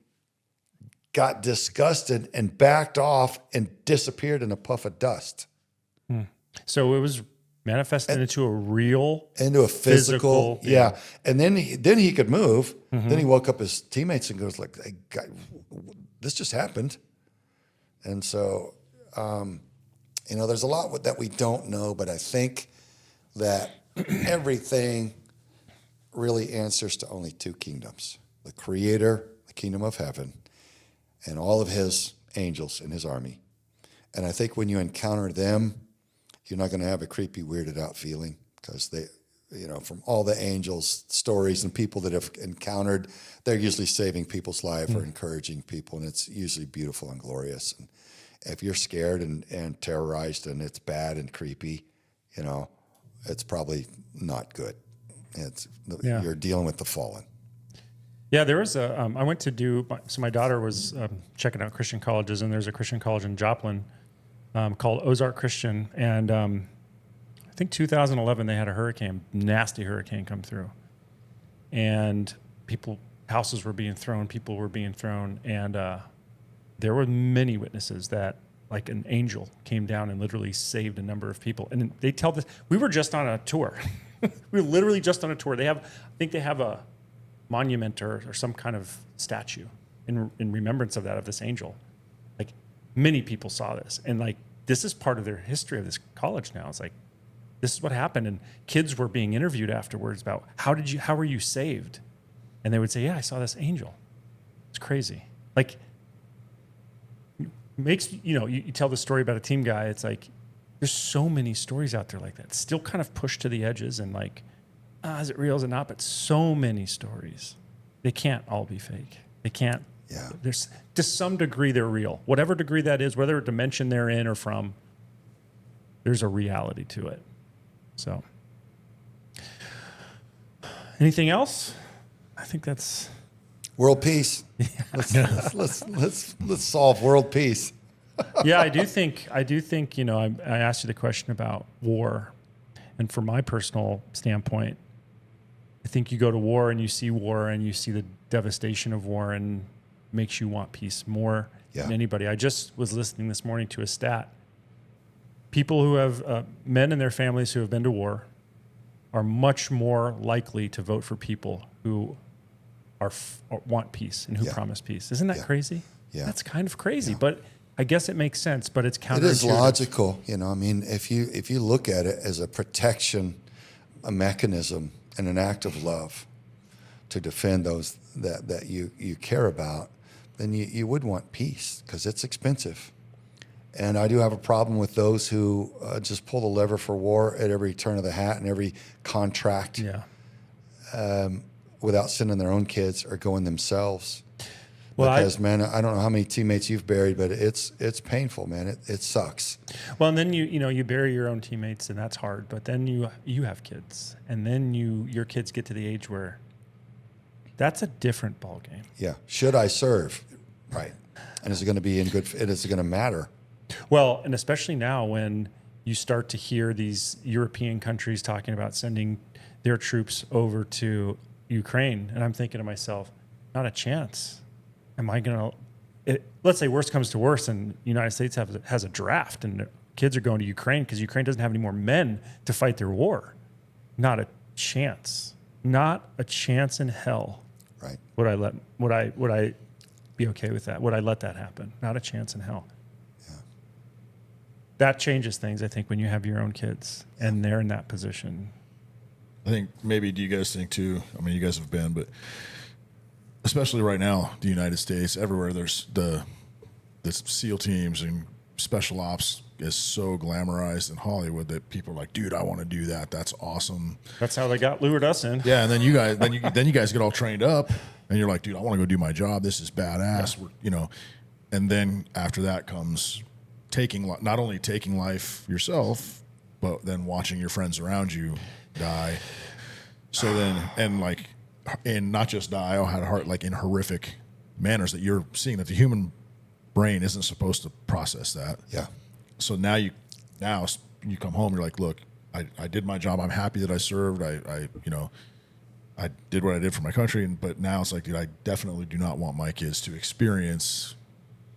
got disgusted and backed off and disappeared in a puff of dust. So it was manifested into a physical. Yeah. And then he could move. Then he woke up his teammates and goes like, hey, God, this just happened. And so, there's a lot that we don't know, but I think that everything really answers to only two kingdoms: the Creator, the kingdom of heaven, and all of his angels in his army. And I think when you encounter them, you're not going to have a creepy, weirded out feeling, because they, from all the angels stories and people that have encountered, they're usually saving people's life or encouraging people. And it's usually beautiful and glorious. And if you're scared and terrorized and it's bad and creepy, it's probably not good. You're dealing with the fallen. Yeah, there was I went to my daughter was checking out Christian colleges, and there's a Christian college in Joplin called Ozark Christian. And I think 2011, they had a nasty hurricane come through. And houses were being thrown, people were being thrown. And there were many witnesses that like an angel came down and literally saved a number of people. And they tell this, we were just on a tour. We were literally just on a tour. I think they have a monument or some kind of statue in remembrance of this angel. Like many people saw this, and like this is part of their history of this college now. It's like this is what happened, and kids were being interviewed afterwards about how were you saved, and they would say, yeah, I saw this angel. It's crazy. Like makes you tell the story about a team guy. It's like there's so many stories out there like that, still kind of pushed to the edges, and like, is it real? Is it not? But so many stories. They can't all be fake. They can't. Yeah. There's to some degree they're real. Whatever degree that is, whatever dimension they're in or from, there's a reality to it. So, anything else? I think that's world peace. Let's solve world peace. Yeah, I do think. I asked you the question about war, and from my personal standpoint, I think you go to war and you see the devastation of war, and makes you want peace more than anybody. I just was listening this morning to a stat. People who have men and their families who have been to war are much more likely to vote for people who want peace and who promise peace. Isn't that crazy? Yeah. That's kind of crazy, Yeah. but I guess it makes sense, but it's counterintuitive. It is logical, you know. I mean, if you look at it as a protection, a mechanism, and an act of love to defend those that you care about, then you would want peace because it's expensive. And I do have a problem with those who just pull the lever for war at every turn of the hat and every contract, without sending their own kids or going themselves. Well, because man, I don't know how many teammates you've buried, but it's painful, man. It sucks. Well, and then you bury your own teammates, and that's hard. But then you have kids, and then your kids get to the age where that's a different ballgame. Yeah. Should I serve? Right. And is it going to be in good? Is it going to matter? Well, and especially now when you start to hear these European countries talking about sending their troops over to Ukraine, and I'm thinking to myself, not a chance. Am I going to, let's say worst comes to worst and the United States has a draft and kids are going to Ukraine because Ukraine doesn't have any more men to fight their war. Not a chance. Not a chance in hell. Right. Would I be okay with that? Would I let that happen? Not a chance in hell. Yeah. That changes things, I think, when you have your own kids and they're in that position. I think maybe, do you guys think too, I mean, you guys have been, but especially right now, the United States, everywhere there's the SEAL teams and special ops is so glamorized in Hollywood that people are like, dude, I want to do that. That's awesome. That's how they lured us in. Yeah, and then you guys get all trained up, and you're like, dude, I want to go do my job. This is badass. Yeah. And then after that comes not only taking life yourself, but then watching your friends around you die. So then, and not just die, had a heart, like in horrific manners that you're seeing that the human brain isn't supposed to process that. Yeah. So now you come home, you're like, look, I did my job. I'm happy that I served. I did what I did for my country. But now it's like, dude, I definitely do not want my kids to experience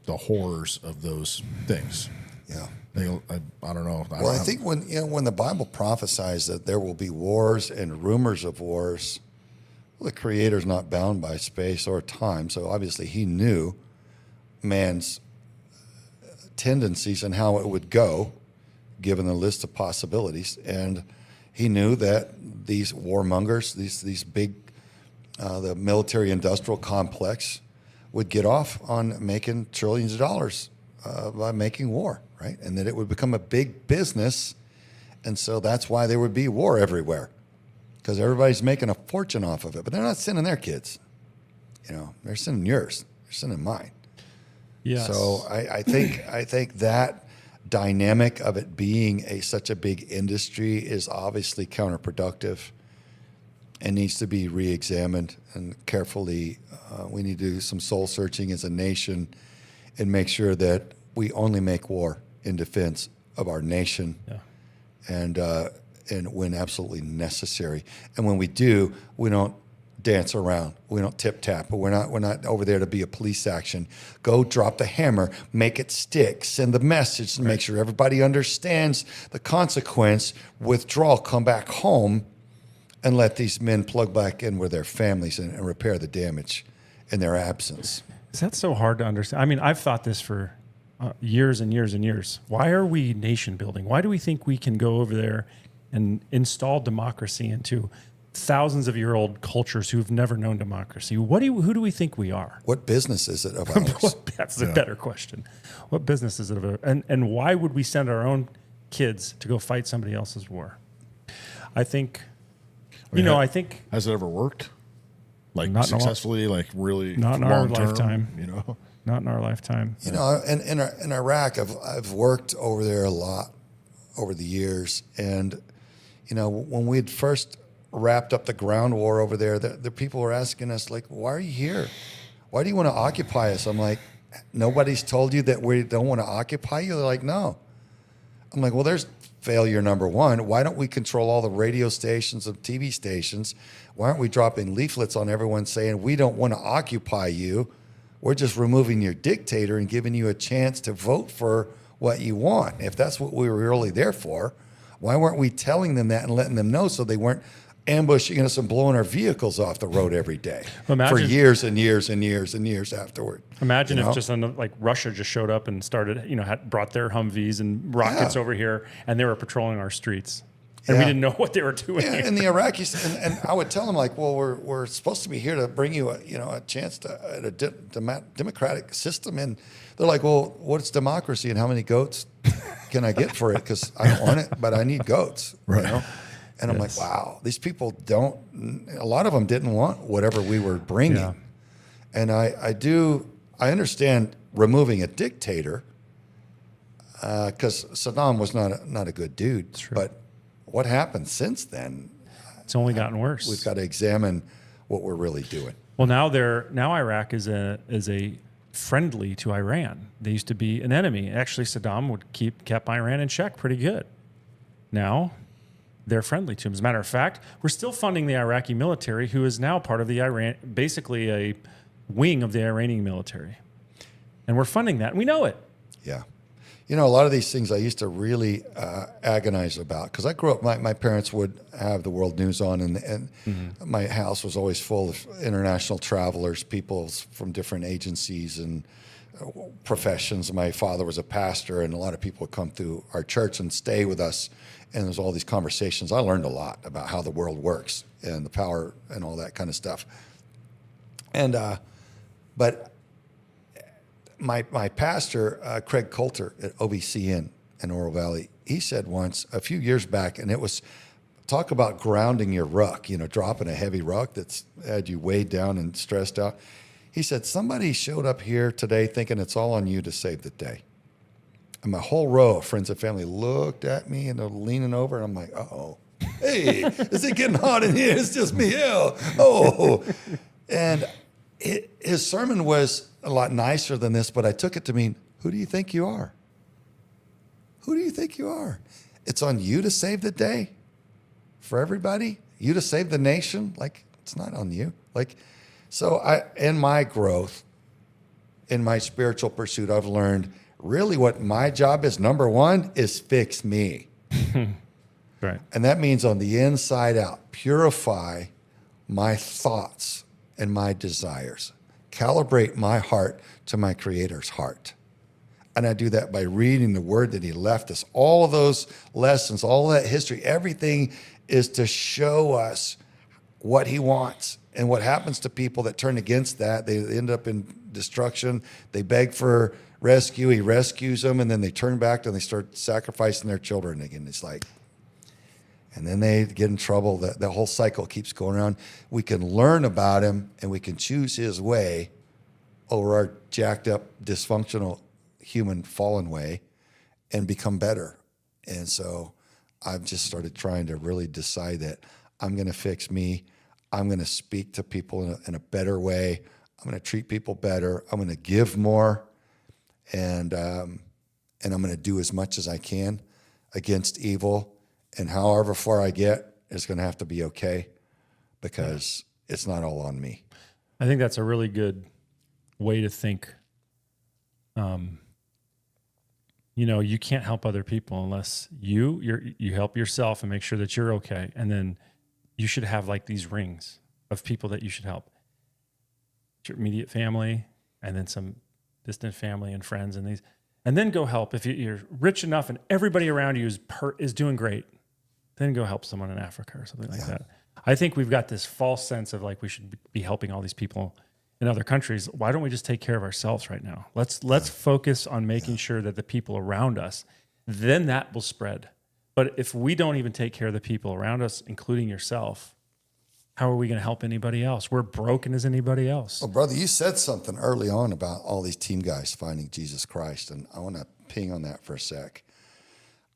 the horrors of those things. Yeah. I don't know. I think when the Bible prophesies that there will be wars and rumors of wars, the Creator's not bound by space or time. So obviously he knew man's tendencies and how it would go, given the list of possibilities. And he knew that these warmongers, these big, the military-industrial complex, would get off on making trillions of dollars by making war, right? And that it would become a big business. And so that's why there would be war everywhere, because everybody's making a fortune off of it. But they're not sending their kids. They're sending yours. They're sending mine. Yes. So I think that dynamic of it being such a big industry is obviously counterproductive and needs to be re-examined and carefully. We need to do some soul searching as a nation and make sure that we only make war in defense of our nation, and when absolutely necessary. And when we do, we don't dance around. We don't tip tap. But we're not over there to be a police action. Go drop the hammer, make it stick, send the message to make sure everybody understands the consequence. Withdraw, come back home, and let these men plug back in with their families and repair the damage in their absence. Is that so hard to understand? I mean, I've thought this for years and years and years. Why are we nation building? Why do we think we can go over there and install democracy into thousands of year old cultures who've never known democracy? Who do we think we are? What business is it of ours? That's a better question. What business is it of and why would we send our own kids to go fight somebody else's war? I think, I think. Has it ever worked? Like not successfully, like really not in our long-term, lifetime. Not in our lifetime. In Iraq, I've worked over there a lot over the years, and when we'd first wrapped up the ground war over there, the people were asking us, like, why are you here? Why do you want to occupy us? I'm like, nobody's told you that we don't want to occupy you? They're like, no. I'm like, well, there's failure number one. Why don't we control all the radio stations and TV stations? Why aren't we dropping leaflets on everyone saying we don't want to occupy you? We're just removing your dictator and giving you a chance to vote for what you want. If that's what we were really there for, why weren't we telling them that and letting them know so they weren't ambushing us and blowing our vehicles off the road every day Imagine- for years and years and years and years afterward. Imagine You know? if just like Russia just showed up and started, had brought their Humvees and rockets over here, and they were patrolling our streets, and we Yeah. didn't know what they were doing. Yeah, and the Iraqis, and I would tell them like, well, we're supposed to be here to bring you a chance to a democratic system, and they're like, well, what's democracy and how many goats can I get for it? Because I don't want it, but I need goats, Right. you know? And I'm like, wow, these people a lot of them didn't want whatever we were bringing. Yeah. And I understand removing a dictator because Saddam was not a good dude. But what happened since then? It's only gotten worse. We've got to examine what we're really doing. Well, now Iraq is a friendly to Iran. They used to be an enemy. Actually, Saddam kept Iran in check pretty good. Now they're friendly to him. As a matter of fact, we're still funding the Iraqi military, who is now part of the basically a wing of the Iranian military, and we're funding that. And we know it. Yeah. A lot of these things I used to really agonize about because I grew up, my parents would have the world news on, and my house was always full of international travelers, people from different agencies and professions. My father was a pastor, and a lot of people would come through our church and stay with us, and there's all these conversations. I learned a lot about how the world works and the power and all that kind of stuff. And but my pastor, Craig Coulter at OBCN in Oro Valley, he said once a few years back, and it was talk about grounding your ruck, dropping a heavy ruck that's had you weighed down and stressed out. He said, somebody showed up here today thinking it's all on you to save the day. And my whole row of friends and family looked at me and they're leaning over, and I'm like, uh-oh. Hey, is it getting hot in here? It's just me. Oh. And his sermon was a lot nicer than this, but I took it to mean, who do you think you are? Who do you think you are? It's on you to save the day for everybody? You to save the nation? Like, it's not on you. So in my growth, in my spiritual pursuit, I've learned really what my job is, number one, is fix me. Right. And that means on the inside out, purify my thoughts and my desires. Calibrate my heart to my Creator's heart. And I do that by reading the word that he left us. All of those lessons, all that history, everything is to show us what he wants. And what happens to people that turn against that, they end up in destruction. They beg for rescue. He rescues them, and then they turn back and they start sacrificing their children again. It's like, and then they get in trouble. The whole cycle keeps going around. We can learn about him, and we can choose his way over our jacked up, dysfunctional, human, fallen way and become better. And so I've just started trying to really decide that I'm going to fix me. I'm going to speak to people in a better way. I'm going to treat people better. I'm going to give more, and I'm going to do as much as I can against evil. And however far I get, it's going to have to be okay, because it's not all on me. I think that's a really good way to think. You can't help other people unless you help yourself and make sure that you're okay. And then you should have like these rings of people that you should help. Your immediate family, and then some distant family and friends, and then go help. If you're rich enough and everybody around you is doing great, then go help someone in Africa or something like that. I think we've got this false sense of like we should be helping all these people in other countries. Why don't we just take care of ourselves right now? Let's focus on making sure that the people around us, then that will spread. But if we don't even take care of the people around us, including yourself, how are we going to help anybody else? We're broken as anybody else. Well, brother, you said something early on about all these team guys finding Jesus Christ, and I want to ping on that for a sec.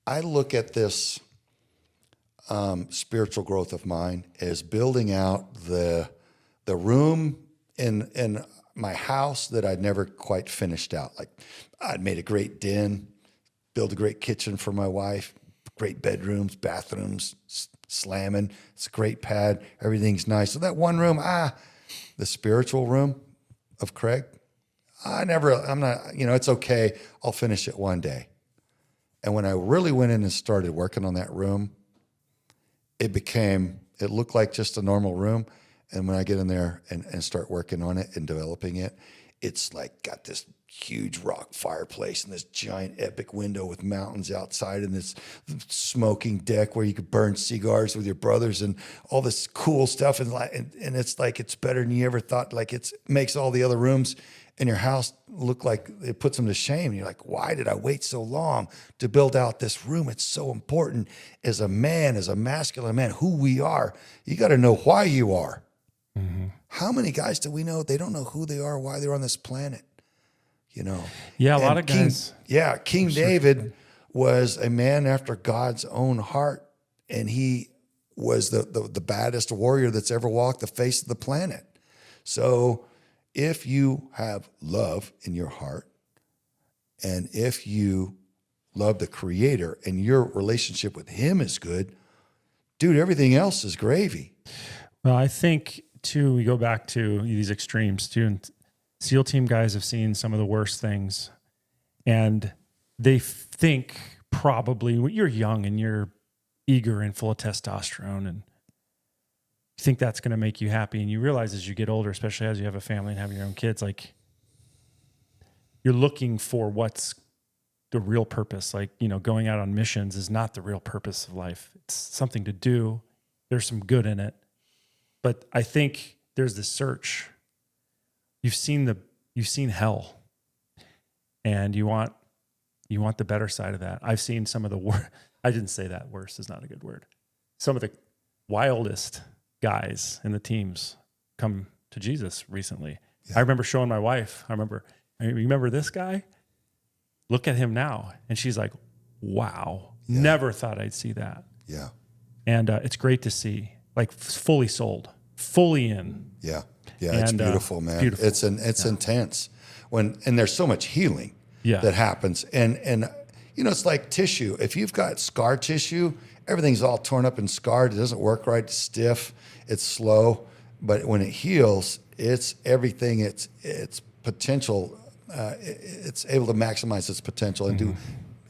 I look at this spiritual growth of mine as building out the room in my house that I'd never quite finished out. Like, I'd made a great den, built a great kitchen for my wife, great bedrooms, bathrooms, slamming. It's a great pad. Everything's nice. So that one room, the spiritual room of Craig, I'm not, it's okay. I'll finish it one day. And when I really went in and started working on that room, it became It looked like just a normal room. And when I get in there and start working on it and developing it, it's like got this huge rock fireplace and this giant epic window with mountains outside and this smoking deck where you could burn cigars with your brothers and all this cool stuff. And it's like, it's better than you ever thought. Like it makes all the other rooms in your house look like it puts them to shame. And you're like, why did I wait so long to build out this room? It's so important as a man, as a masculine man, who we are. You got to know why you are. Mm-hmm. How many guys do we know? They don't know who they are, why they're on this planet. You know? Yeah, a lot of guys. King David was a man after God's own heart. And he was the baddest warrior that's ever walked the face of the planet. So if you have love in your heart, and if you love the Creator and your relationship with him is good, dude, everything else is gravy. Well, I think too, we go back to these extremes too, and SEAL team guys have seen some of the worst things, and they think probably you're young and you're eager and full of testosterone, and you think that's going to make you happy. And you realize as you get older, especially as you have a family and have your own kids, like you're looking for what's the real purpose. Like, you know, going out on missions is not the real purpose of life. It's something to do. There's some good in it. But I think there's this search. You've seen hell, and you want the better side of that. I've seen some of the worst. I didn't say that. Worst is not a good word. Some of the wildest guys in the teams come to Jesus recently. Yeah. I remember showing my wife. Remember this guy? Look at him now. And she's like, wow, never thought I'd see that. Yeah. And it's great to see, like fully sold, fully in. Yeah. Yeah. It's beautiful, man. Beautiful. It's intense and there's so much healing that happens. And, you know, it's like tissue. If you've got scar tissue, everything's all torn up and scarred. It doesn't work right. It's stiff. It's slow. But when it heals, it's everything. It's potential. It's able to maximize its potential and do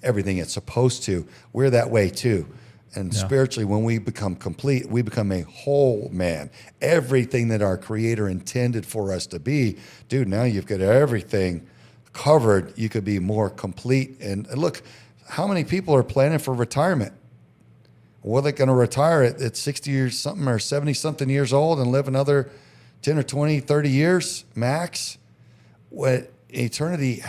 everything it's supposed to. We're that way too. And spiritually, when we become complete, we become a whole man. Everything that our Creator intended for us to be, dude, now you've got everything covered. You could be more complete. And look, how many people are planning for retirement? Well, they're going to retire at 60 years something or 70 something years old and live another 10 or 20, 30 years max. What eternity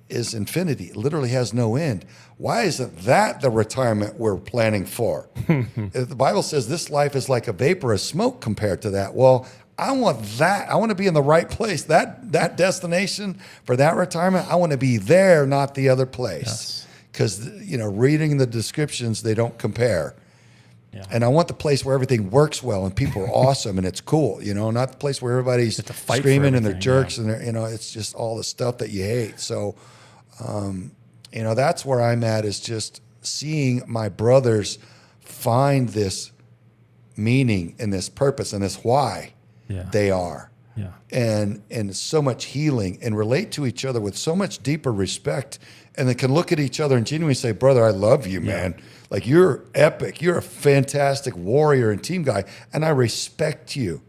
is infinity. It literally has no end. Why isn't that the retirement we're planning for? The Bible says this life is like a vapor of smoke compared to that. Well, I want that. I want to be in the right place. That destination for that retirement, I want to be there, not the other place. Because, you know, reading the descriptions, they don't compare. Yeah. And I want the place where everything works well and people are awesome and it's cool, you know, not the place where everybody's screaming and they're jerks and they're, you know, it's just all the stuff that you hate. So, you know, that's where I'm at, is just seeing my brothers find this meaning and this purpose and this why they are. Yeah. And so much healing and relate to each other with so much deeper respect, and they can look at each other and genuinely say, brother, I love you, man. Like, you're epic. You're a fantastic warrior and team guy. And I respect you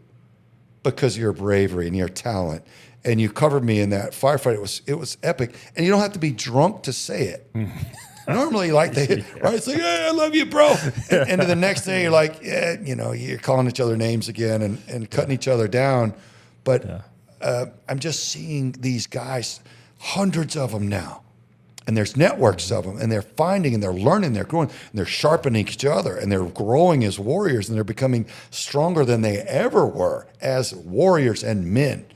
because of your bravery and your talent. And you covered me in that firefight. It was epic. And you don't have to be drunk to say it. Normally, like right? It's like, yeah, I love you, bro. And then the next day, you're like, yeah, you know, you're calling each other names again and cutting each other down. But I'm just seeing these guys, hundreds of them now. And there's networks of them, and they're finding and they're learning, they're growing, and they're sharpening each other, and they're growing as warriors, and they're becoming stronger than they ever were as warriors and men.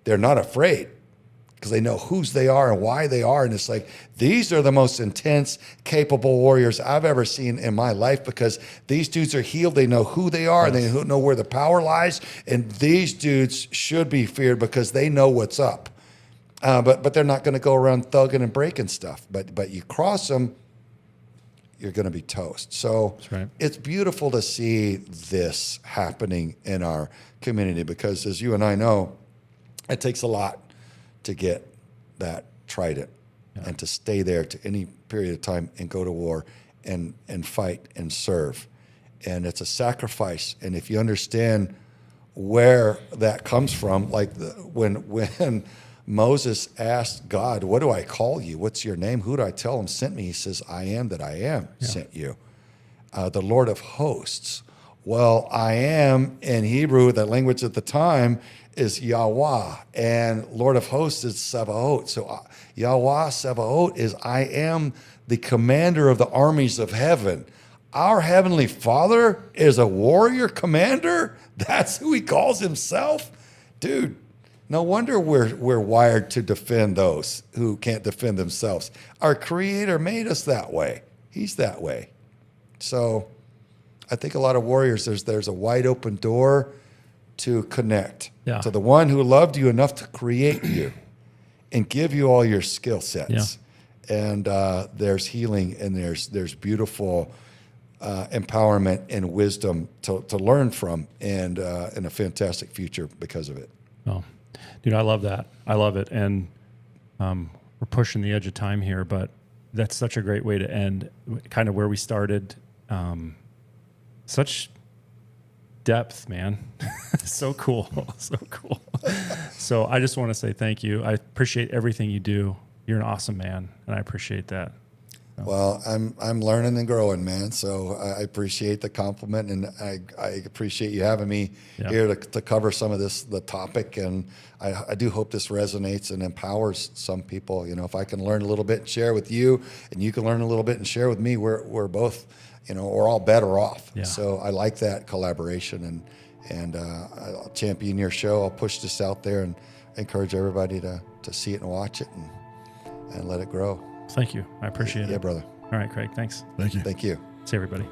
They're not afraid because they know whose they are and why they are. And it's like, these are the most intense, capable warriors I've ever seen in my life, because these dudes are healed. They know who they are, and they know where the power lies. And these dudes should be feared because they know what's up. But they're not going to go around thugging and breaking stuff. But you cross them, you're going to be toast. So it's beautiful to see this happening in our community, because as you and I know, it takes a lot to get that trident and to stay there to any period of time and go to war and fight and serve. and it's a sacrifice. And if you understand where that comes from, like when Moses asked God, what do I call you? What's your name? Who do I tell him sent me? He says, I am that I am sent you. The Lord of hosts. Well, I am in Hebrew, the language at the time, is Yahweh, and Lord of hosts is Sebaot. So Yahweh, Sebaot is I am the commander of the armies of heaven. Our Heavenly Father is a warrior commander? That's who he calls himself? Dude, no wonder we're wired to defend those who can't defend themselves. Our Creator made us that way. He's that way. So I think a lot of warriors, there's a wide open door to connect to the one who loved you enough to create you and give you all your skill sets. And there's healing, and there's beautiful empowerment and wisdom to learn from, and a fantastic future because of it. Oh, dude, I love that. I love it. And we're pushing the edge of time here, but that's such a great way to end, kind of where we started. Such depth, man. So cool. So cool. So I just want to say thank you. I appreciate everything you do. You're an awesome man, and I appreciate that. Well, I'm learning and growing, man. So I appreciate the compliment, and I appreciate you having me here to cover some of the topic. And I do hope this resonates and empowers some people. You know, if I can learn a little bit and share with you, and you can learn a little bit and share with me, we're both, we're all better off. Yeah. So I like that collaboration, and I'll champion your show. I'll push this out there and encourage everybody to see it and watch it and let it grow. Thank you. I appreciate it. Yeah, brother. All right, Craig. Thanks. Thank you. Thank you. See everybody.